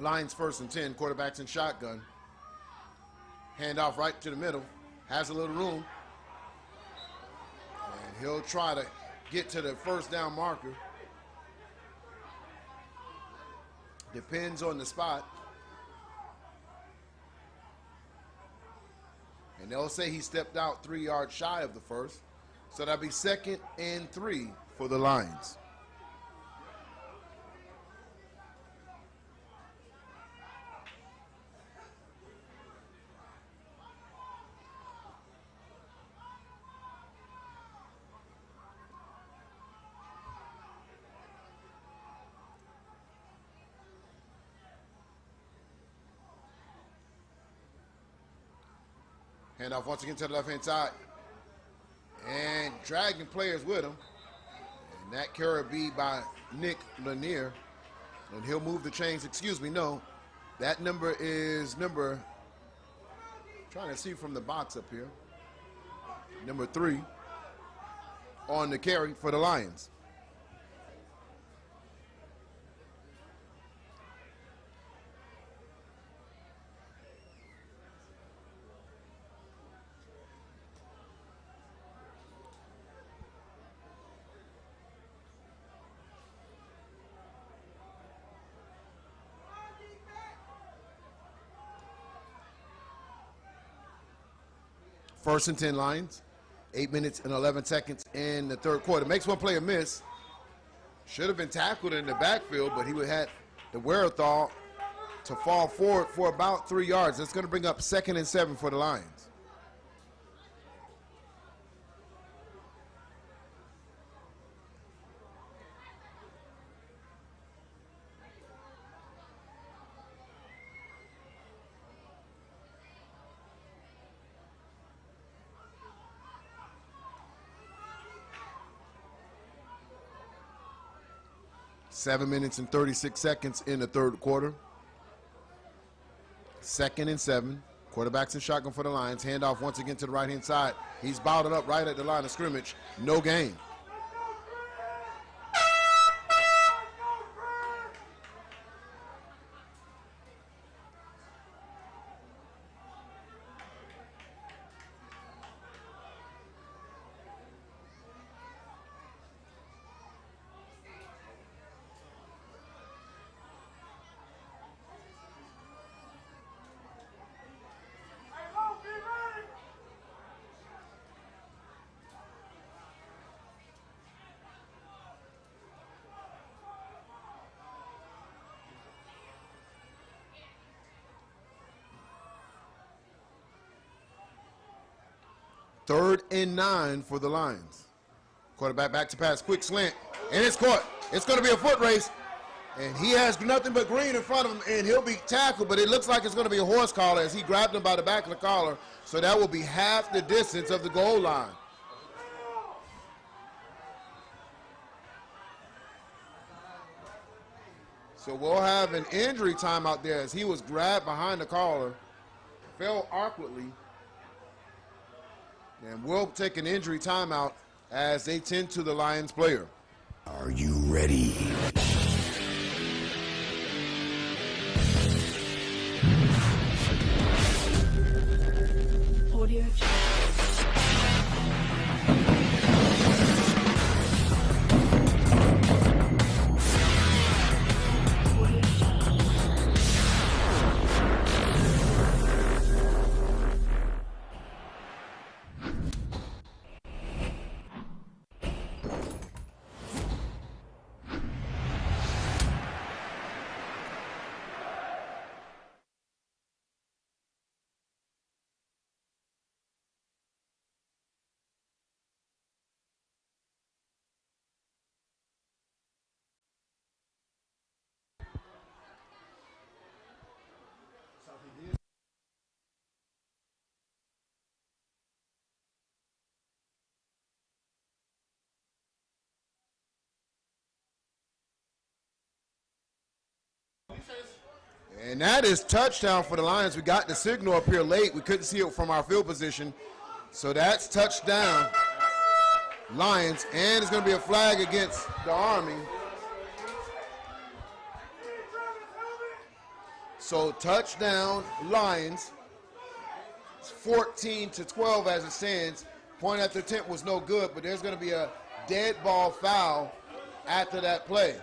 Lions 1st and 10, quarterbacks in shotgun. Handoff right to the middle, has a little room. And he'll try to get to the first down marker. Depends on the spot. And they'll say he stepped out 3 yards shy of the first. So that'll be 2nd and 3 for the Lions. Handoff once again to the left-hand side. And dragging players with him. And that carry be by Nick Lanier. And he'll move the chains. Excuse me, no. That number is trying to see from the box up here. Number 3 on the carry for the Lions. First and 10 Lions, 8 minutes and 11 seconds in the third quarter. Makes one player miss. Should have been tackled in the backfield, but he would have had the wherewithal to fall forward for about 3 yards. That's going to bring up 2nd and 7 for the Lions. Seven minutes and 36 seconds in the third quarter. 2nd and 7. Quarterbacks in shotgun for the Lions. Handoff once again to the right-hand side. He's bottled up right at the line of scrimmage. No gain. Third and 9 for the Lions. Quarterback back to pass, quick slant, and it's caught. It's going to be a foot race, and he has nothing but green in front of him, and he'll be tackled, but it looks like it's going to be a horse collar as he grabbed him by the back of the collar, so that will be half the distance of the goal line. So we'll have an injury timeout there as he was grabbed behind the collar, fell awkwardly, and we'll take an injury timeout as they tend to the Lions player. Are you ready? And that is touchdown for the Lions. We got the signal up here late. We couldn't see it from our field position. So that's touchdown, Lions. And it's going to be a flag against the Army. So touchdown, Lions. It's 14-12 as it stands. Point after attempt was no good, but there's going to be a dead ball foul after that play.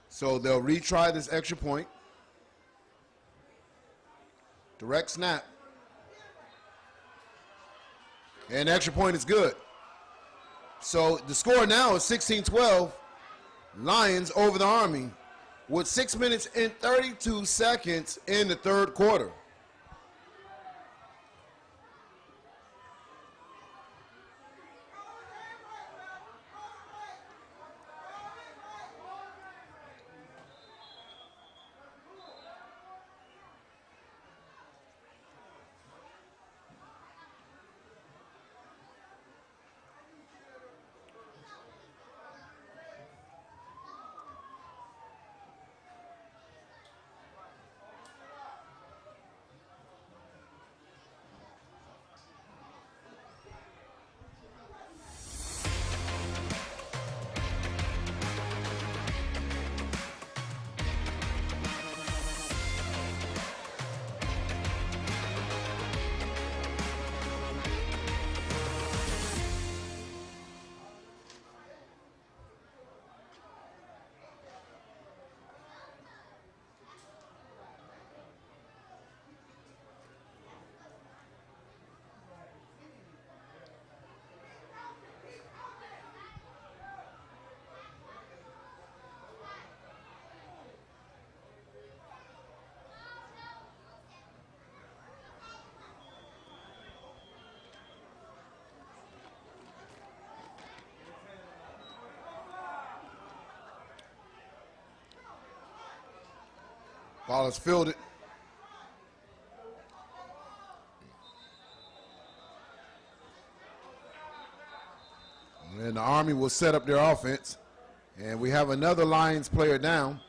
So they'll retry this extra point. Direct snap. And extra point is good. So the score now is 16-12. Lions over the Army with 6 minutes and 32 seconds in the third quarter. Ball is fielded. And the Army will set up their offense. And we have another Lions player down.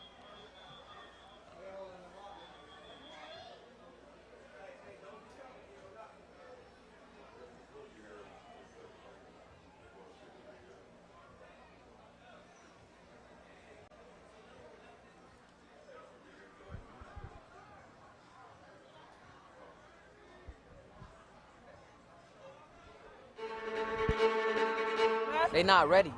They not ready.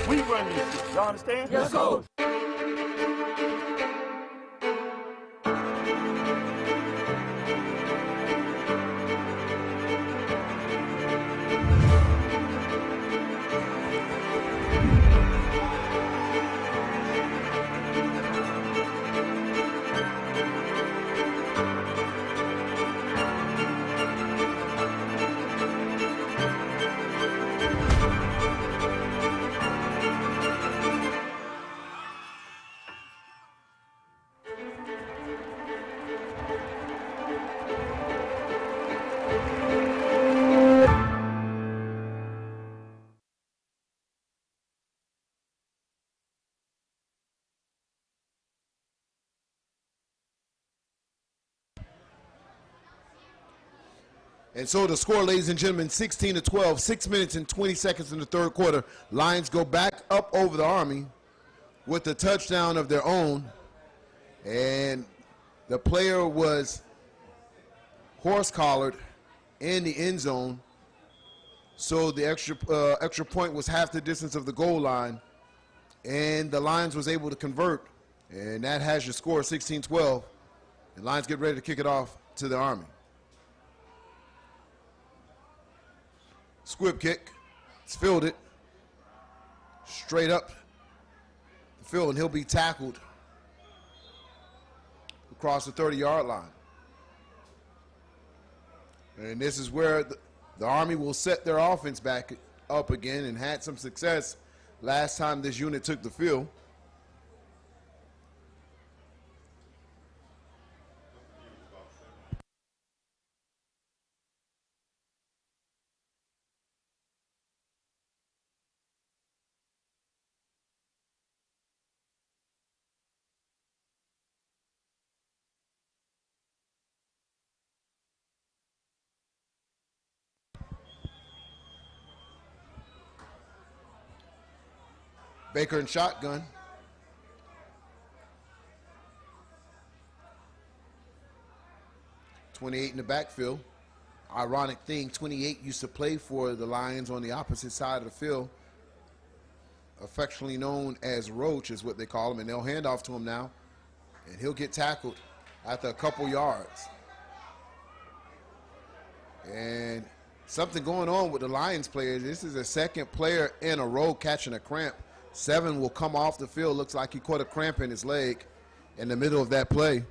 We run this shit, y'all understand? Yes, coach. And so the score, ladies and gentlemen, 16-12, 6 minutes and 20 seconds in the third quarter. Lions go back up over the Army with a touchdown of their own. And the player was horse-collared in the end zone. So the extra point was half the distance of the goal line. And the Lions was able to convert And that has your score 16-12. The Lions get ready to kick it off to the Army. Squib kick. It's fielded. Straight up the field, and he'll be tackled across the 30-yard line. And this is where the Army will set their offense back up again, and had some success last time this unit took the field. Baker and shotgun. .28 in the backfield. Ironic thing, 28 used to play for the Lions on the opposite side of the field. Affectionately known as Roach is what they call him, and they'll hand off to him now. And he'll get tackled after a couple yards. And something going on with the Lions players. This is the second player in a row catching a cramp. 7 will come off the field. Looks like he caught a cramp in his leg in the middle of that play.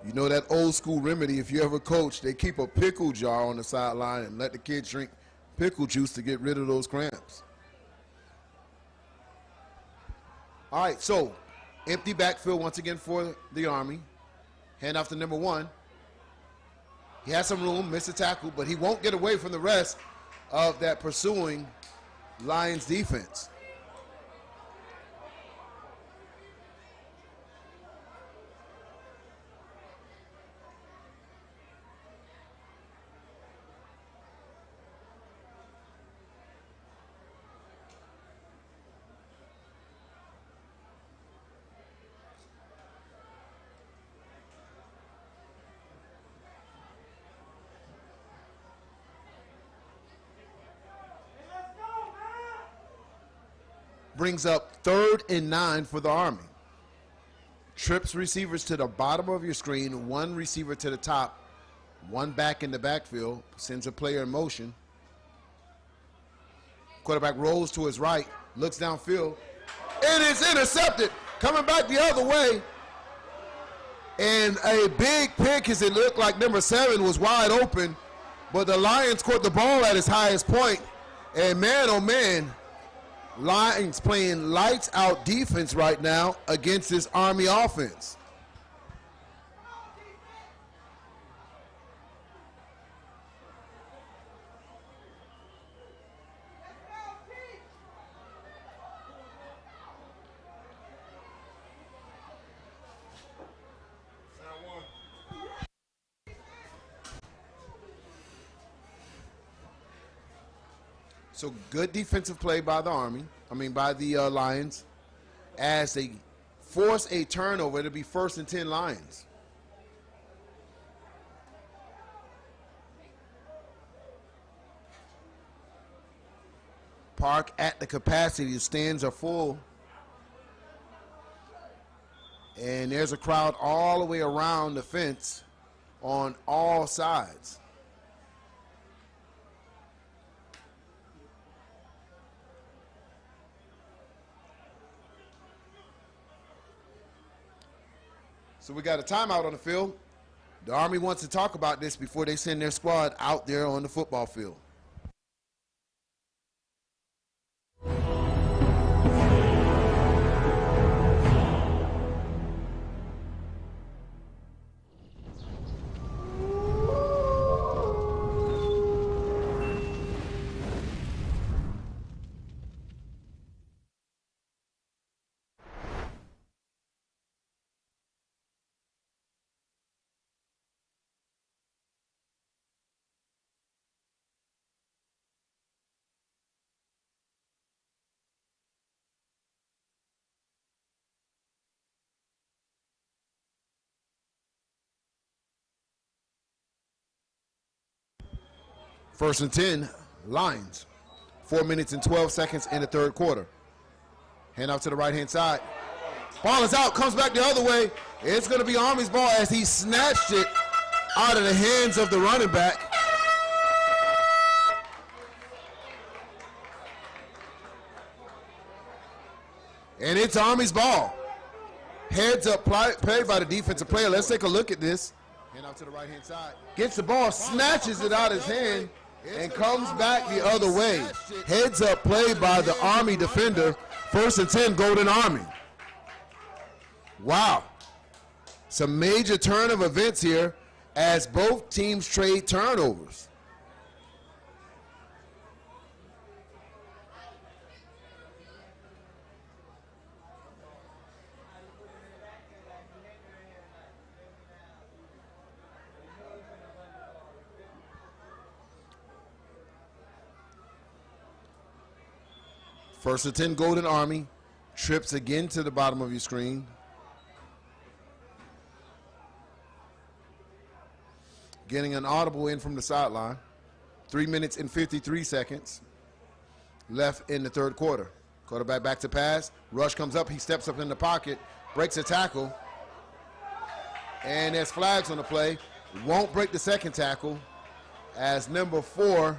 You know that old school remedy, if you ever coach, they keep a pickle jar on the sideline and let the kids drink pickle juice to get rid of those cramps. All right, so empty backfield once again for the Army. Hand off to number 1. He has some room, missed a tackle, but he won't get away from the rest of that pursuing Lions defense. Brings up 3rd and 9 for the Army. Trips receivers to the bottom of your screen, 1 receiver to the top, 1 back in the backfield, sends a player in motion. Quarterback rolls to his right, looks downfield. It is intercepted, coming back the other way. And a big pick, as it looked like number 7 was wide open, but the Lions caught the ball at its highest point. And man, oh man, Lions playing lights out defense right now against this Army offense. So good defensive play by the by the Lions, as they force a turnover. It'll be 1st and 10 Lions. Park at the capacity. The stands are full. And there's a crowd all the way around the fence on all sides. So we got a timeout on the field. The Army wants to talk about this before they send their squad out there on the football field. First and 10, Lions. 4 minutes and 12 seconds in the third quarter. Hand out to the right-hand side. Ball is out, comes back the other way. It's going to be Army's ball as he snatched it out of the hands of the running back. And it's Army's ball. Heads up play by the defensive player. Let's take a look at this. Hand out to the right-hand side. Gets the ball, snatches it out of his hand, and comes back the other way. Heads up play by the Army defender. 1st and 10, Golden Army. Wow. Some major turn of events here as both teams trade turnovers. First and 10, Golden Army. Trips again to the bottom of your screen. Getting an audible in from the sideline. 3 minutes and 53 seconds left in the third quarter. Quarterback back to pass. Rush comes up. He steps up in the pocket, breaks a tackle. And there's flags on the play. Won't break the second tackle as number 4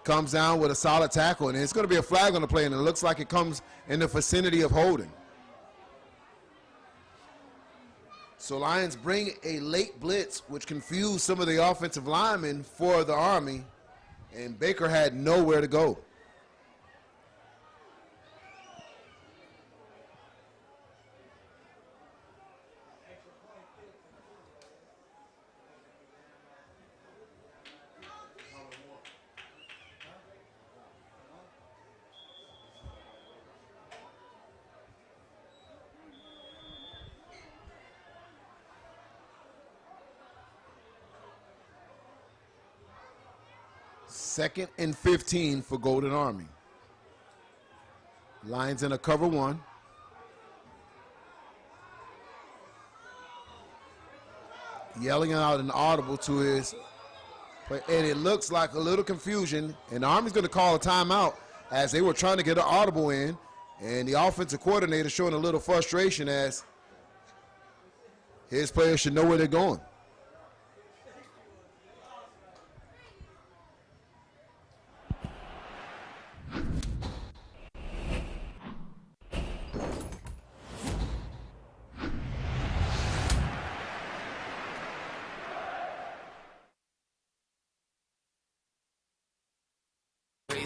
comes down with a solid tackle, and it's going to be a flag on the play, and it looks like it comes in the vicinity of holding. So Lions bring a late blitz, which confused some of the offensive linemen for the Army, and Baker had nowhere to go. Second and 15 for Golden Army. Lions in a cover 1. Yelling out an audible to his, and it looks like a little confusion, and the Army's going to call a timeout as they were trying to get an audible in, and the offensive coordinator showing a little frustration as his players should know where they're going.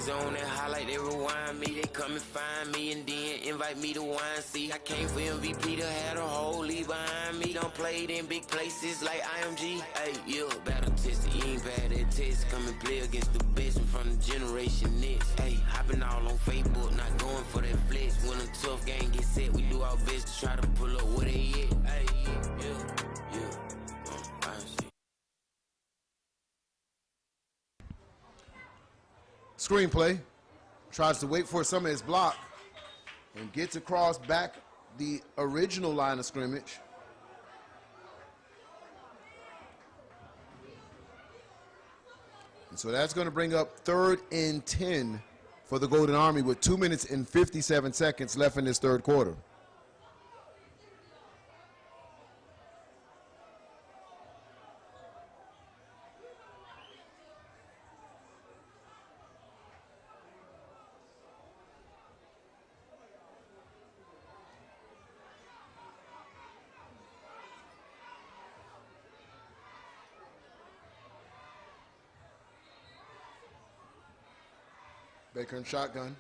On that highlight, they rewind me, they come and find me, and then invite me to wine. See, I came for MVP to have a whole league behind me. Done played in big places like IMG. Hey, yeah, battle tested, you ain't bad at test. Come and play against the best from the generation next. Hey, hopping all on Facebook, not going for that flex. When a tough game gets set, we do our best to try to pull up where they at. Hey, yeah. Screenplay tries to wait for some of his block and gets across back the original line of scrimmage. And so that's going to bring up 3rd and 10 for the Golden Army with 2 minutes and 57 seconds left in this third quarter. Baker in shotgun.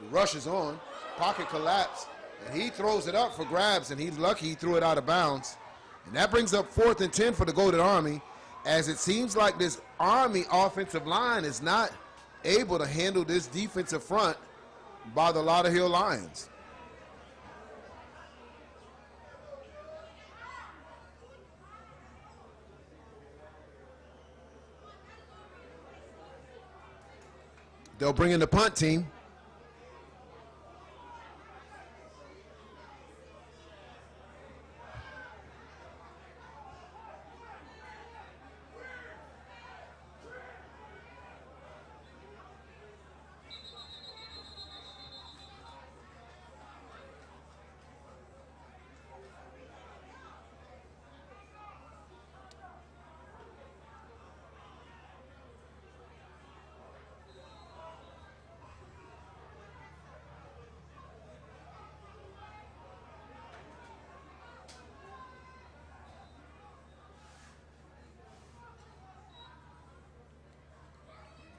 The rush is on. Pocket collapse. And he throws it up for grabs, and he's lucky he threw it out of bounds. And that brings up 4th and 10 for the Golden Army, as it seems like this Army offensive line is not able to handle this defensive front by the Lauderhill Lions. They'll bring in the punt team.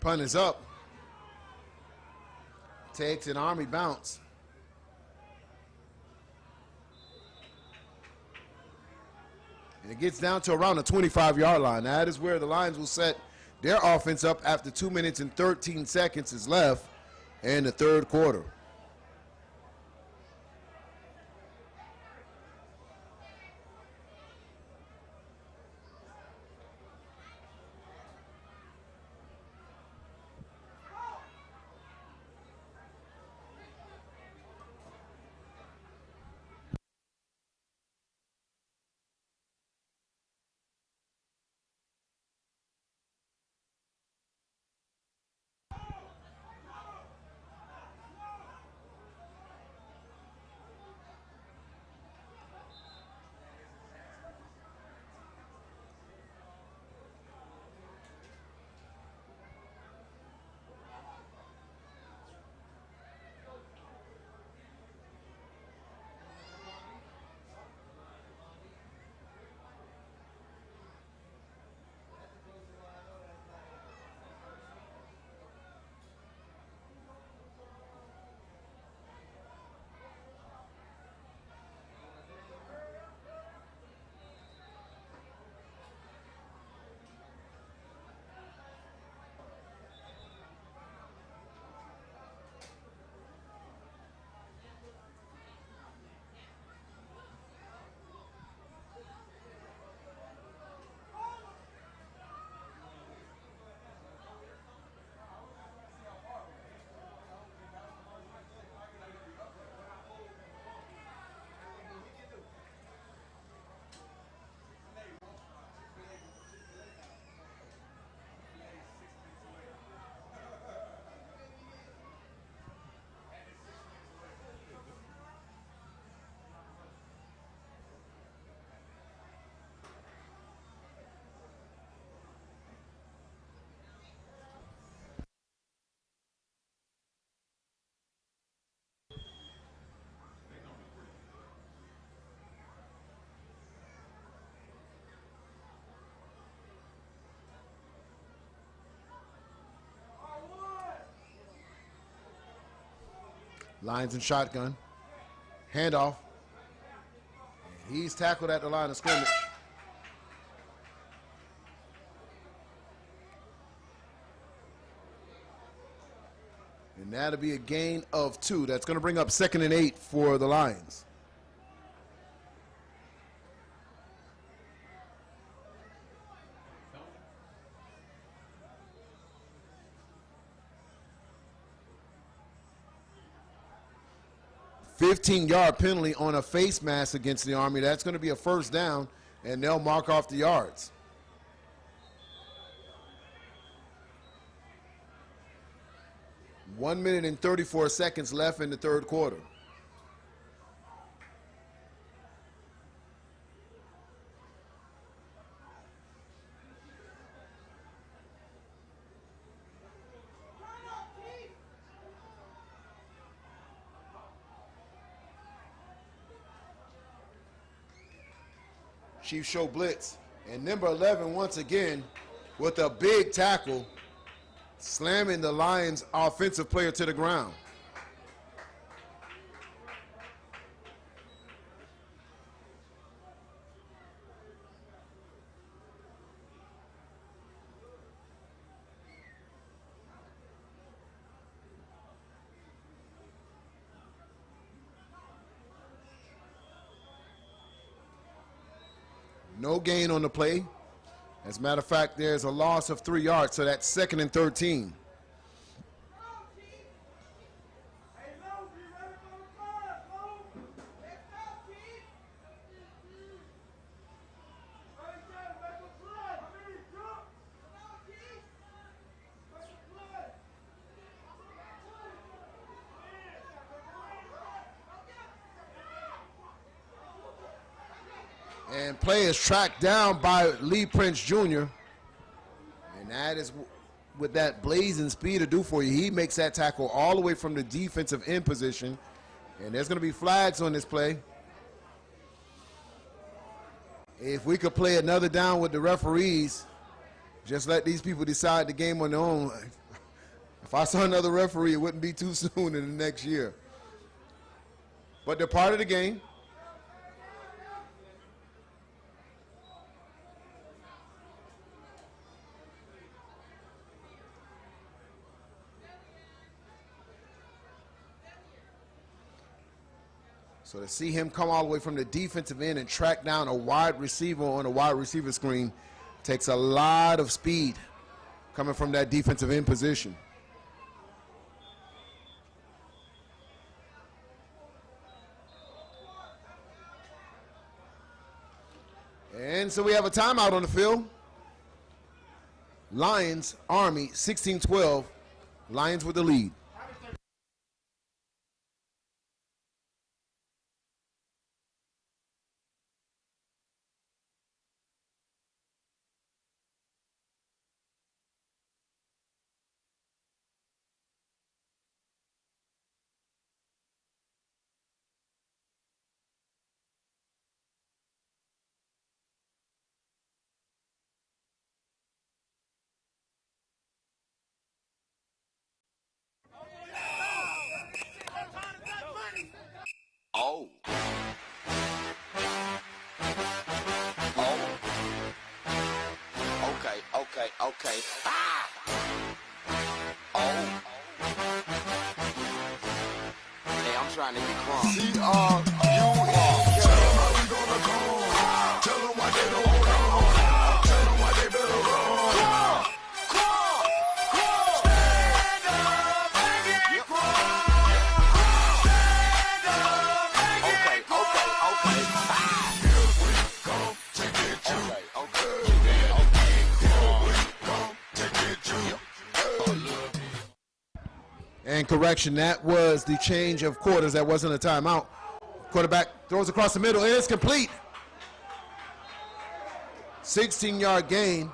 Punt is up. Takes an Army bounce. And it gets down to around the 25-yard line. That is where the Lions will set their offense up after 2 minutes and 13 seconds is left in the third quarter. Lions in shotgun. Handoff. He's tackled at the line of scrimmage. And that'll be a gain of 2. That's going to bring up 2nd and 8 for the Lions. $15-yard penalty on a face mask against the Army. That's going to be a first down, and they'll mark off the yards. One minute and 34 seconds left in the third quarter. Chiefs show blitz, and number 11 once again with a big tackle, slamming the Lions offensive player to the ground. No gain on the play. As a matter of fact, there's a loss of 3 yards, so that's 2nd and 13. And play is tracked down by Lee Prince Jr. And that is what that blazing speed to do for you. He makes that tackle all the way from the defensive end position. And there's going to be flags on this play. If we could play another down with the referees, just let these people decide the game on their own. If I saw another referee, it wouldn't be too soon in the next year. But they're part of the game. So to see him come all the way from the defensive end and track down a wide receiver on a wide receiver screen takes a lot of speed coming from that defensive end position. And so we have a timeout on the field. Lions, Army, 16-12. Lions with the lead. Oh. Oh. Okay. Ah! Oh. Hey, I'm trying to get crunk. C-R-U-N-K. Tell them how we gonna come. Tell them why they don't come. Tell them why they better run. Stand up and get crunk. And correction, that was the change of quarters. That wasn't a timeout. Quarterback throws across the middle, and it's complete. 16-yard gain.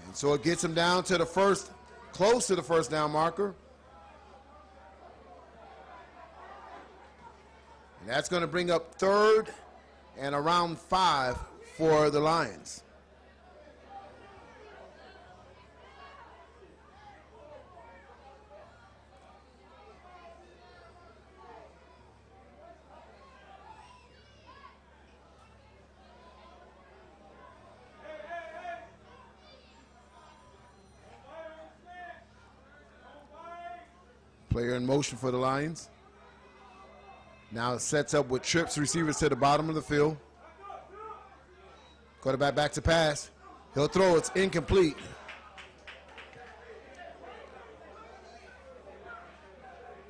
And so it gets him down to the first, close to the first down marker. And that's going to bring up 3rd and around 5 for the Lions. Player in motion for the Lions. Now it sets up with trips receivers to the bottom of the field. Quarterback back to pass. He'll throw. It's incomplete.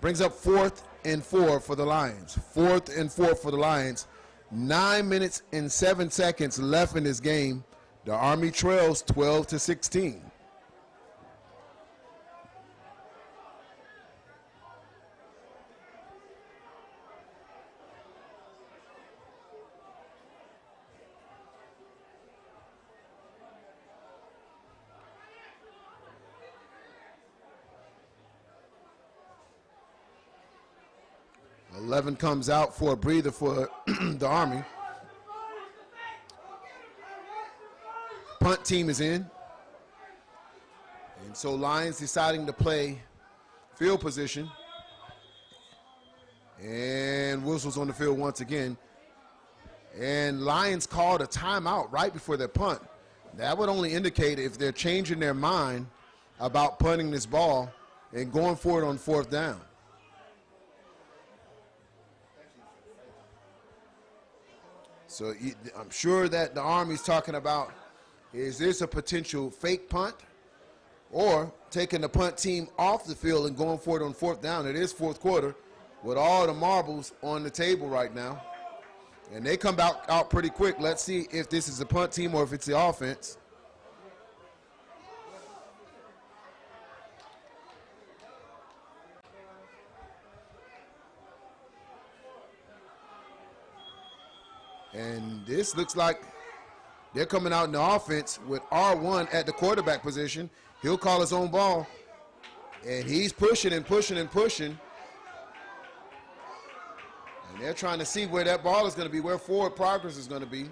Brings up 4th and 4 for the Lions. 4th and 4 for the Lions. 9 minutes and 7 seconds left in this game. The Army trails 12-16. Comes out for a breather for the Army. Punt team is in. And so Lions deciding to play field position. And whistles on the field once again. And Lions called a timeout right before their punt. That would only indicate if they're changing their mind about punting this ball and going for it on 4th down. So I'm sure that the Army's talking about, is this a potential fake punt or taking the punt team off the field and going for it on 4th down? It is 4th quarter with all the marbles on the table right now. And they come out pretty quick. Let's see if this is the punt team or if it's the offense. And this looks like they're coming out in the offense with R1 at the quarterback position. He'll call his own ball. And he's pushing and pushing and pushing. And they're trying to see where that ball is going to be, where forward progress is going to be.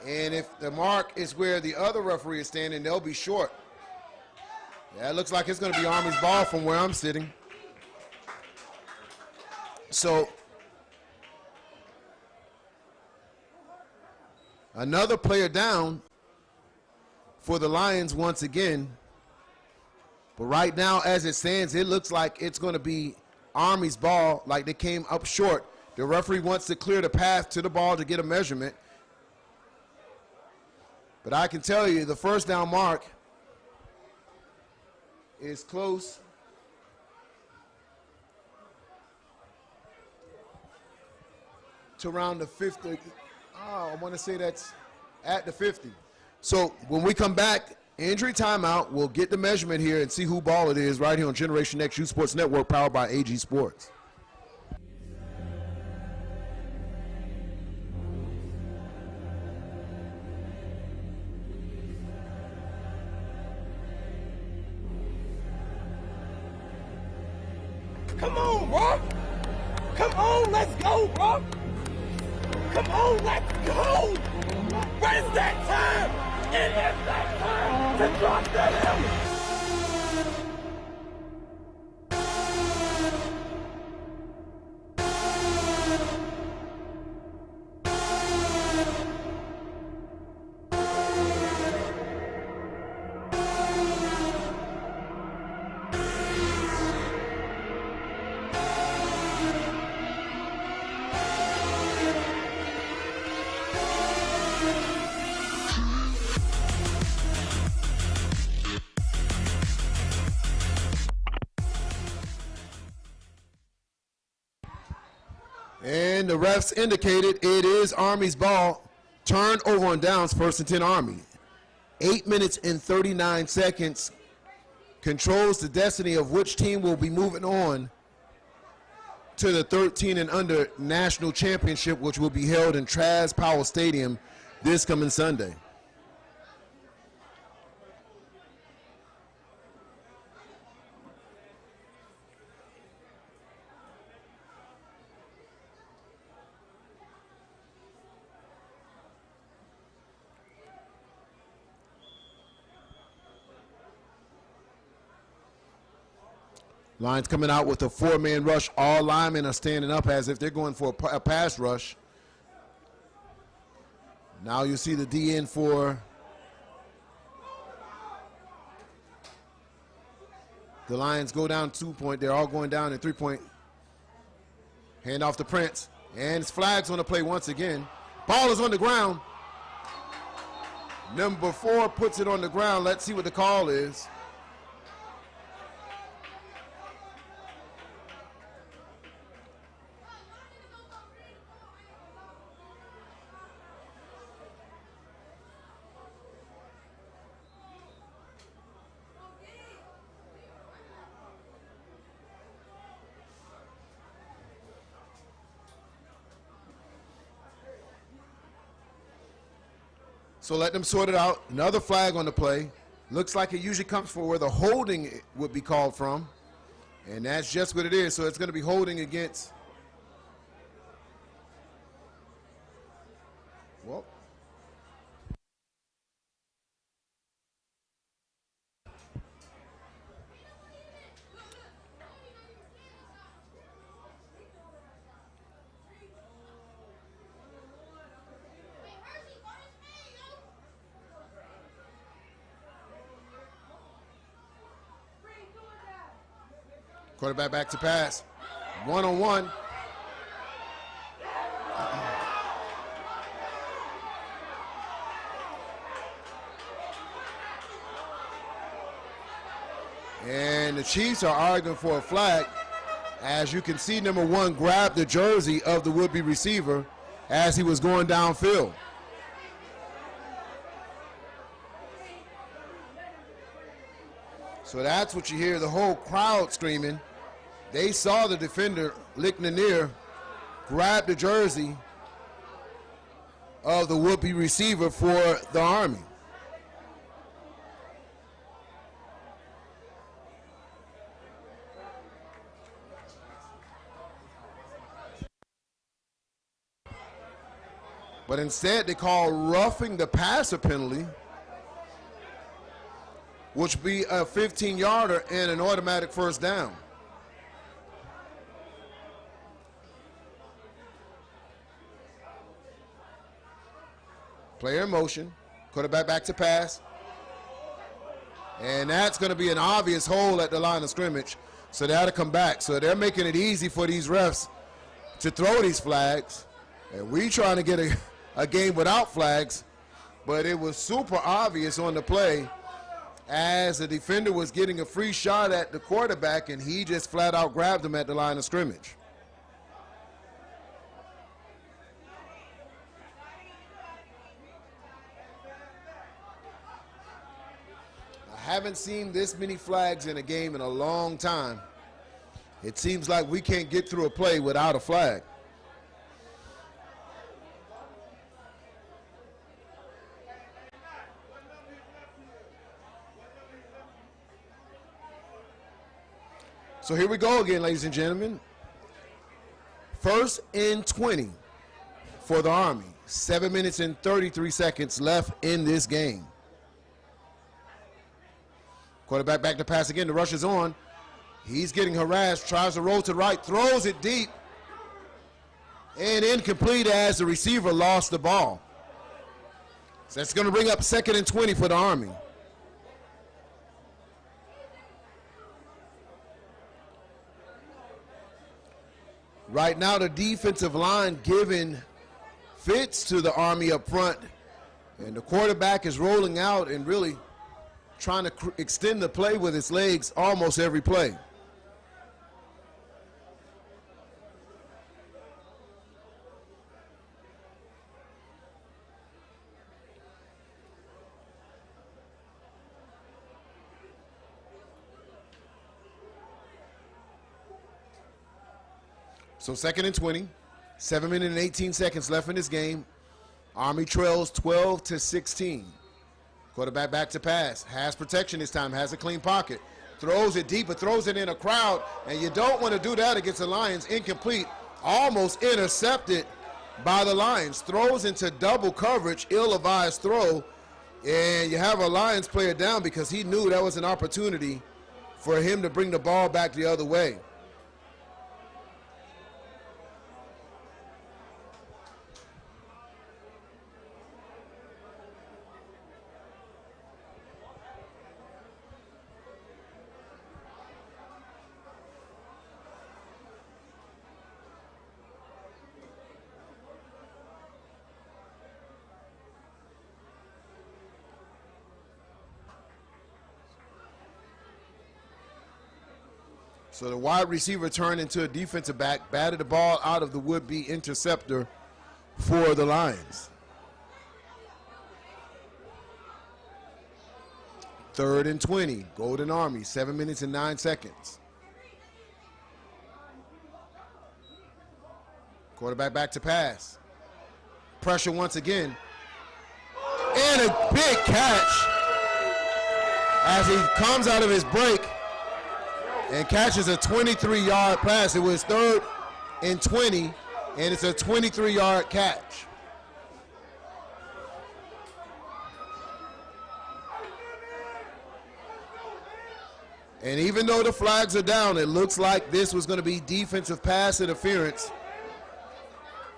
And if the mark is where the other referee is standing, they'll be short. Yeah, it looks like it's going to be Army's ball from where I'm sitting. So another player down for the Lions once again. But right now, as it stands, it looks like it's going to be Army's ball, like they came up short. The referee wants to clear the path to the ball to get a measurement. But I can tell you the first down mark is close to around the 50. Oh, I want to say that's at the 50. So when we come back, injury timeout, we'll get the measurement here and see who ball it is right here on Generation X Youth Sports Network, powered by AG Sports. Come on, bro. Come on, let's go, bro. Come on, let's go. When is that time? It is that time to drop that helmet. And the refs indicated it is Army's ball. Turnover on downs, 1st and 10 Army. 8 minutes and 39 seconds controls the destiny of which team will be moving on to the 13 and under national championship, which will be held in Traz Powell Stadium this coming Sunday. Lions coming out with a 4-man rush. All linemen are standing up as if they're going for a pass rush. Now you see the DN for the Lions go down 2-point. They're all going down in 3-point. Hand off to Prince. And it's flags on the play once again. Ball is on the ground. Number 4 puts it on the ground. Let's see what the call is. So let them sort it out. Another flag on the play. Looks like it usually comes for where the holding would be called from. And that's just what it is. So it's going to be holding against. Well. Quarterback back to pass. 1-on-1. And the Chiefs are arguing for a flag. As you can see, number 1 grabbed the jersey of the would-be receiver as he was going downfield. So that's what you hear, the whole crowd screaming. They saw the defender, Lick Nanier, grab the jersey of the would-be receiver for the Army. But instead, they call roughing the passer penalty, which would be a 15-yarder and an automatic first down. Player in motion, quarterback back to pass. And that's going to be an obvious hole at the line of scrimmage, so that'll come back. So they're making it easy for these refs to throw these flags. And we trying to get a game without flags, but it was super obvious on the play as the defender was getting a free shot at the quarterback, and he just flat out grabbed him at the line of scrimmage. I haven't seen this many flags in a game in a long time. It seems like we can't get through a play without a flag. So here we go again, ladies and gentlemen. 1st and 20 for the Army. 7 minutes and 33 seconds left in this game. Quarterback back to pass again. The rush is on. He's getting harassed. Tries to roll to the right. Throws it deep. And incomplete as the receiver lost the ball. So that's going to bring up 2nd and 20 for the Army. Right now, the defensive line giving fits to the Army up front. And the quarterback is rolling out and really trying to extend the play with his legs almost every play. So 2nd and 20, 7 minutes and 18 seconds left in this game. Army trails 12-16. Quarterback back to pass, has protection this time, has a clean pocket, throws it deep, but throws it in a crowd, and you don't want to do that against the Lions. Incomplete, almost intercepted by the Lions. Throws into double coverage, ill-advised throw, and you have a Lions player down because he knew that was an opportunity for him to bring the ball back the other way. So the wide receiver turned into a defensive back, batted the ball out of the would-be interceptor for the Lions. 3rd and 20, Golden Army, 7 minutes and 9 seconds. Quarterback back to pass. Pressure once again. And a big catch as he comes out of his break and catches a 23-yard pass. It was 3rd and 20, and it's a 23-yard catch. And even though the flags are down, it looks like this was going to be defensive pass interference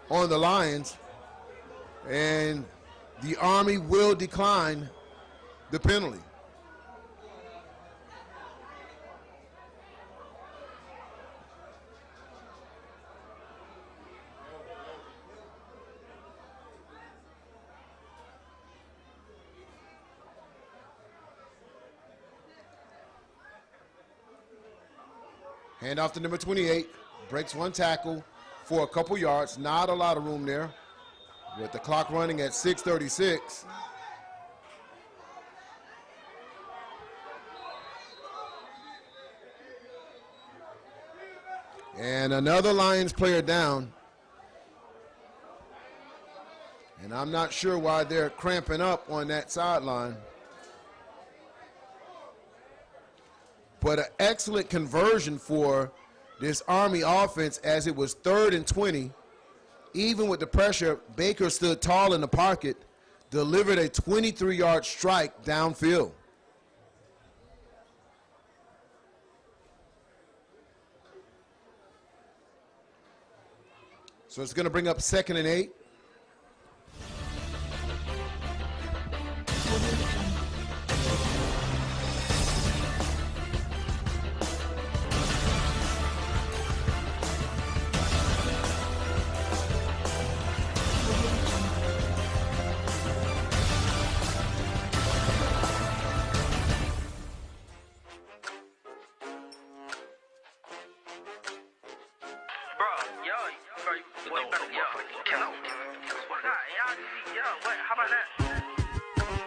on the Lions, and the Army will decline the penalty. Hand off to number 28, breaks one tackle for a couple yards. Not a lot of room there with the clock running at 6:36. And another Lions player down. And I'm not sure why they're cramping up on that sideline. But an excellent conversion for this Army offense as it was 3rd and 20. Even with the pressure, Baker stood tall in the pocket, delivered a 23-yard strike downfield. So it's going to bring up 2nd and 8.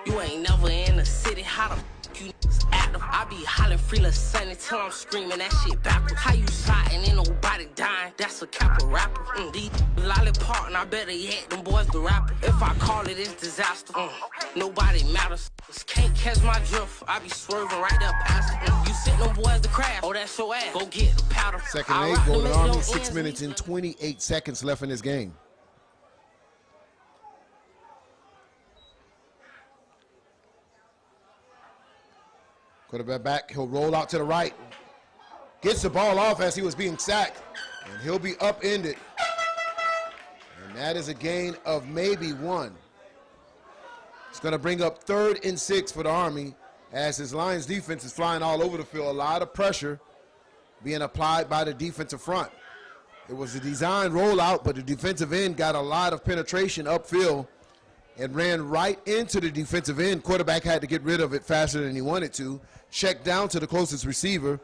You ain't never in the city, how the f you niggas active? I be hollering free lil' Sunny till I'm screaming that shit backwards. How you sliding, ain't nobody dying, that's a Kappa rapper. These lollipop, and I better yet, them boys the rapper. If I call it, it's disaster. Nobody matters. Can't catch my drift, I be swerving right there past it. You sent them boys to crash, oh that's your ass, go get the powder. 2nd and 8, Golden Army, 6 minutes and 28 seconds left in this game. Quarterback back, he'll roll out to the right. Gets the ball off as he was being sacked, and he'll be upended. And that is a gain of maybe 1. It's going to bring up 3rd and 6 for the Army as his Lions defense is flying all over the field. A lot of pressure being applied by the defensive front. It was a design rollout, but the defensive end got a lot of penetration upfield and ran right into the defensive end. Quarterback had to get rid of it faster than he wanted to. Checked down to the closest receiver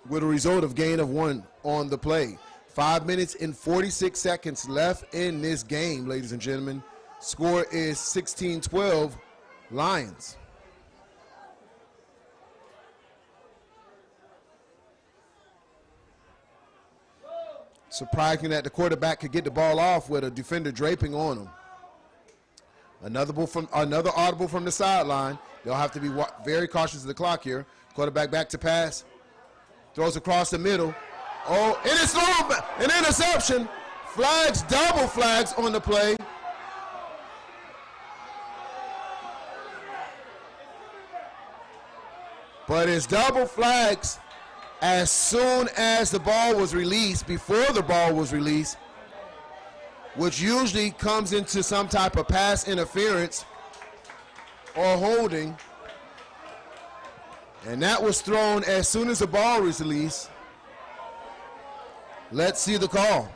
with a result of gain of 1 on the play. 5 minutes and 46 seconds left in this game, ladies and gentlemen. Score is 16-12, Lions. Surprising that the quarterback could get the ball off with a defender draping on him. Another audible from the sideline. They'll have to be very cautious of the clock here. Quarterback back to pass. Throws across the middle. Oh, it is thrown, an interception. Flags, double flags on the play. But it's double flags as soon as the ball was released, before the ball was released, which usually comes into some type of pass interference or holding. And that was thrown as soon as the ball was released. Let's see the call.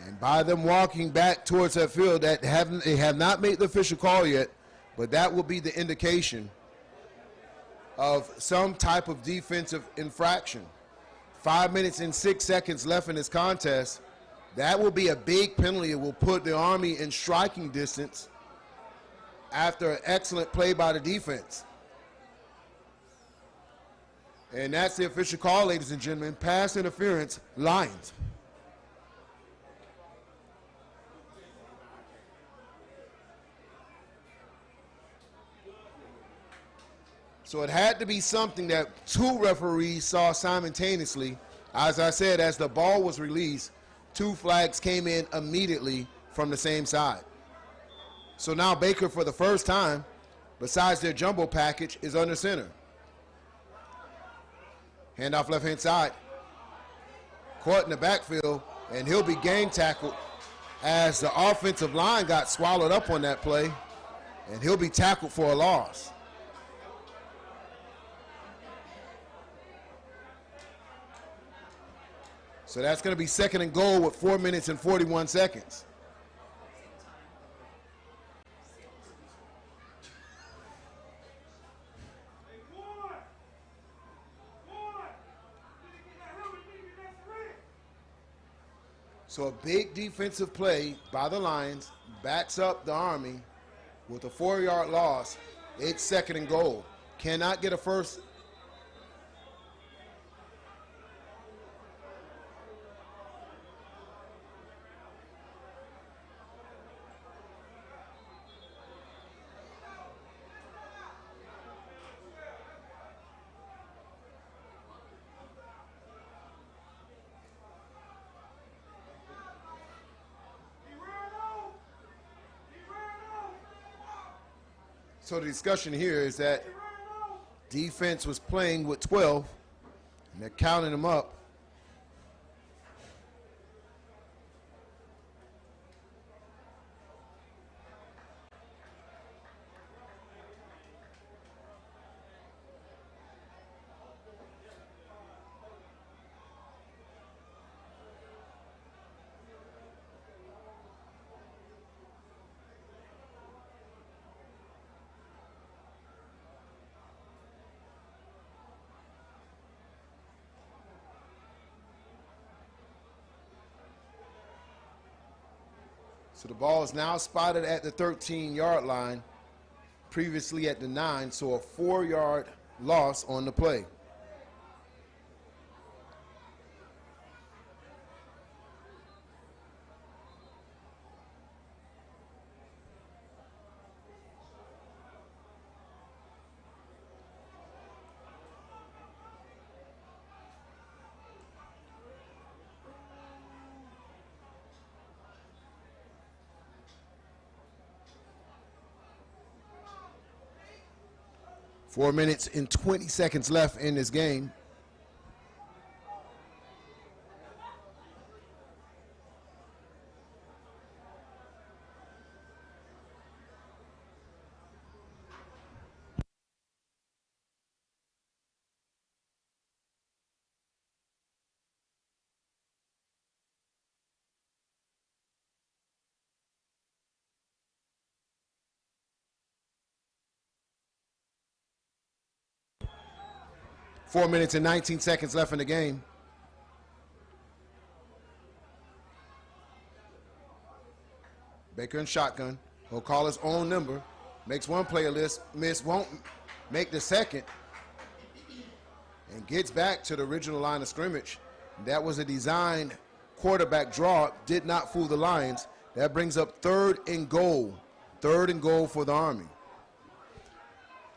And by them walking back towards that field, they have not made the official call yet, but that will be the indication of some type of defensive infraction. 5 minutes and 6 seconds left in this contest. That will be a big penalty. It will put the Army in striking distance after an excellent play by the defense. And that's the official call, ladies and gentlemen. Pass interference, Lions. So it had to be something that two referees saw simultaneously. As I said, as the ball was released, two flags came in immediately from the same side. So now Baker, for the first time, besides their jumbo package, is under center. Handoff left-hand side. Caught in the backfield, and he'll be gang tackled as the offensive line got swallowed up on that play, and he'll be tackled for a loss. So that's going to be second and goal with 4 minutes and 41 seconds. So a big defensive play by the Lions backs up the Army with a 4-yard loss. It's second and goal. Cannot get a first. So the discussion here is that defense was playing with 12, and they're counting them up. So the ball is now spotted at the 13-yard line, previously at the 9, so a 4-yard loss on the play. Four minutes and 20 seconds left in this game. Four minutes and 19 seconds left in the game. Baker in shotgun. He'll call his own number. Makes one player miss, won't make the second. And gets back to the original line of scrimmage. That was a designed quarterback draw. Did not fool the Lions. That brings up 3rd and goal. 3rd and goal for the Army.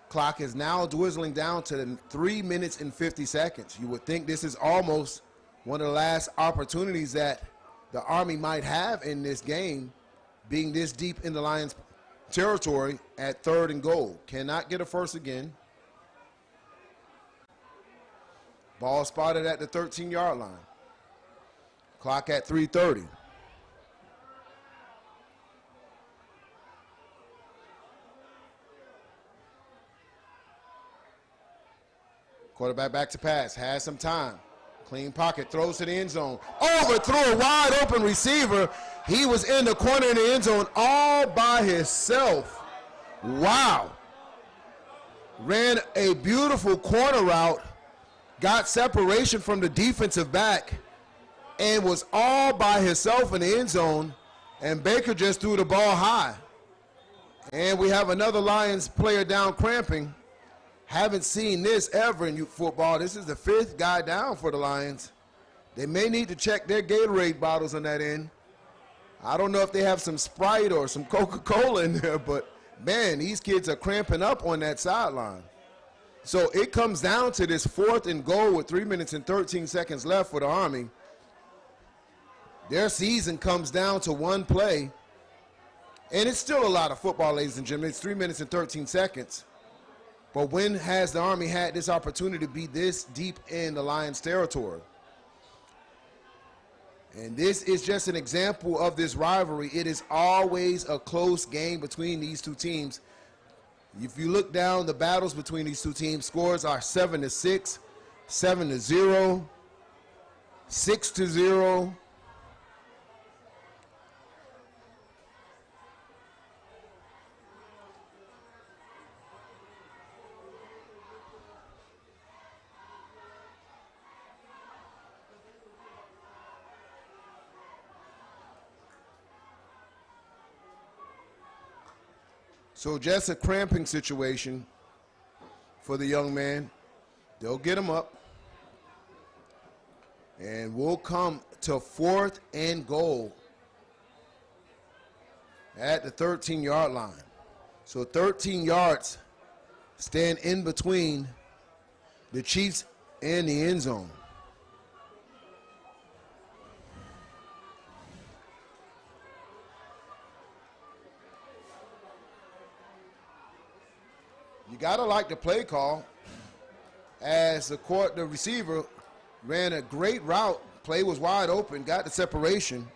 Clock is now dwindling down to 3 minutes and 50 seconds. You would think this is almost one of the last opportunities that the Army might have in this game, being this deep in the Lions' territory at 3rd and goal. Cannot get a first again. Ball spotted at the 13-yard line. Clock at 3:30. Quarterback back to pass, has some time. Clean pocket, throws to the end zone. Overthrew a wide open receiver. He was in the corner in the end zone all by himself. Wow. Ran a beautiful corner route, got separation from the defensive back, and was all by himself in the end zone, and Baker just threw the ball high. And we have another Lions player down cramping. Haven't seen this ever in football. This is the 5th guy down for the Lions. They may need to check their Gatorade bottles on that end. I don't know if they have some Sprite or some Coca-Cola in there, but, man, these kids are cramping up on that sideline. So it comes down to this 4th and goal with 3 minutes and 13 seconds left for the Army. Their season comes down to one play, and it's still a lot of football, ladies and gentlemen. It's 3 minutes and 13 seconds. But when has the Army had this opportunity to be this deep in the Lions' territory? And this is just an example of this rivalry. It is always a close game between these two teams. If you look down the battles between these two teams, scores are 7-6, 7-0, 6-0. So just a cramping situation for the young man. They'll get him up. And we'll come to 4th and goal at the 13-yard line. So 13 yards stand in between the Chiefs and the end zone. You gotta like the play call, as the receiver ran a great route. Play was wide open, got the separation,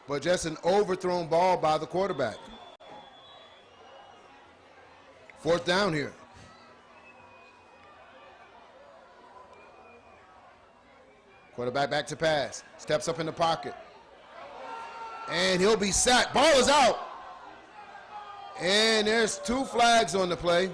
but just an overthrown ball by the quarterback. 4th down here. Quarterback back to pass, steps up in the pocket, and he'll be sacked. Ball is out, and there's 2 flags on the play.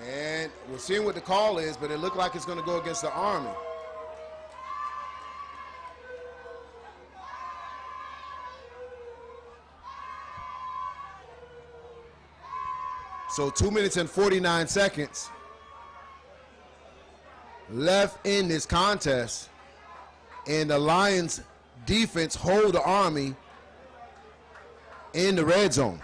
And we're seeing what the call is, but it looked like it's going to go against the Army. So 2 minutes and 49 seconds left in this contest, and the Lions defense hold the Army in the red zone.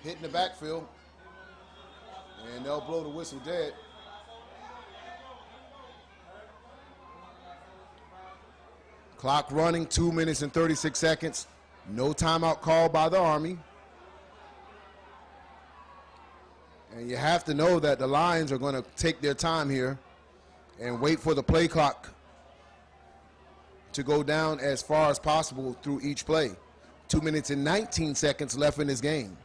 Hitting the backfield, and they'll blow the whistle dead. Clock running, 2 minutes and 36 seconds. No timeout called by the Army. And you have to know that the Lions are going to take their time here and wait for the play clock to go down as far as possible through each play. 2 minutes and 19 seconds left in this game.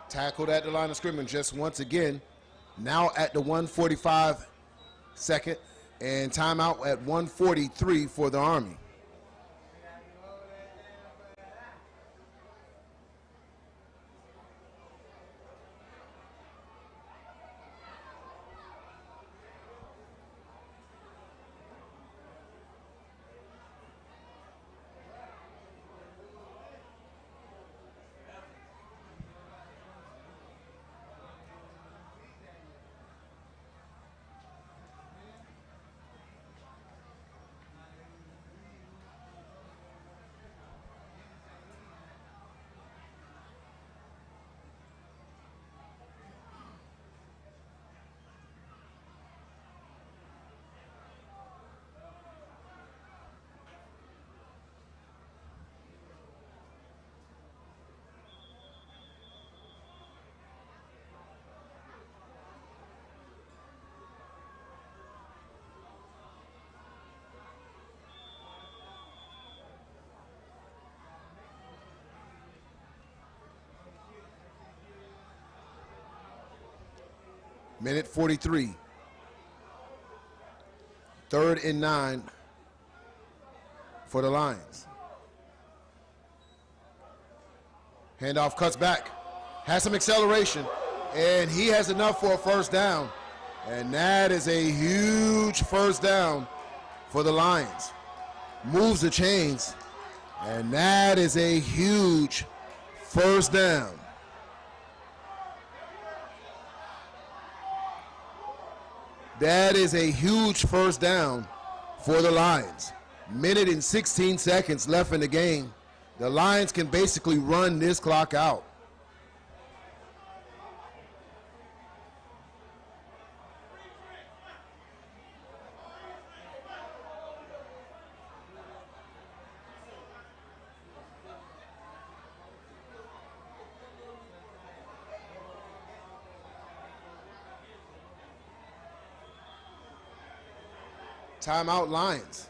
Tackled at the line of scrimmage just once again. Now at the 1:45 second, and timeout at 1:43 for the Army. Minute 43. 3rd and 9 for the Lions. Handoff cuts back, has some acceleration, and he has enough for a first down. And that is a huge first down for the Lions. Moves the chains, and that is a huge first down. That is a huge first down for the Lions. Minute and 16 seconds left in the game. The Lions can basically run this clock out. Timeout Lions.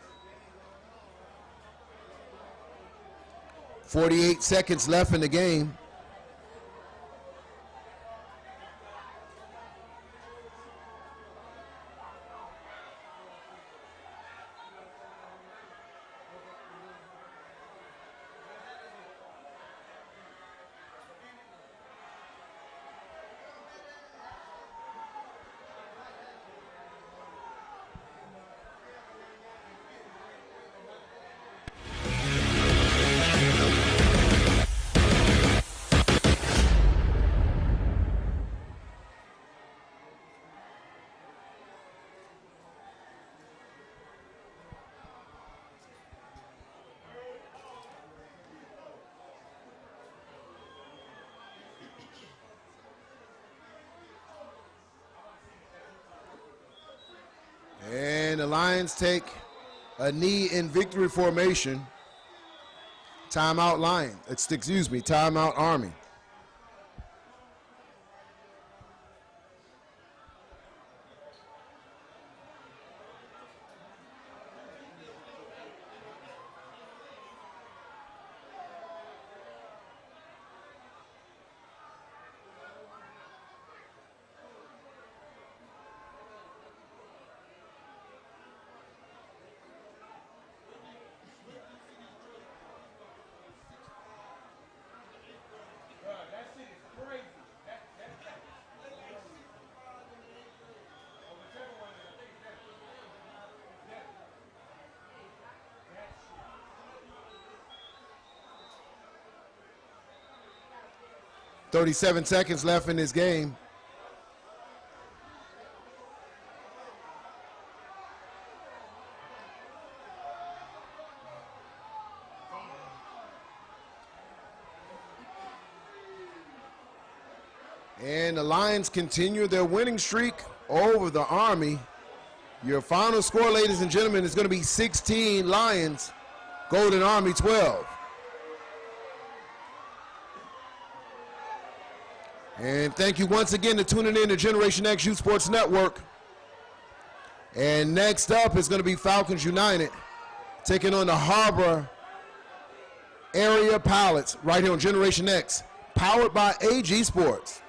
48 seconds left in the game. And the Lions take a knee in victory formation. Timeout Lions. Excuse me, timeout Army. That shit is crazy. 37 seconds left in this game. And the Lions continue their winning streak over the Army. Your final score, ladies and gentlemen, is going to be 16 Lions, Golden Army 12. And thank you once again for tuning in to Generation X Youth Sports Network. And next up is going to be Falcons United taking on the Harbor Area Pilots right here on Generation X, powered by AG Sports.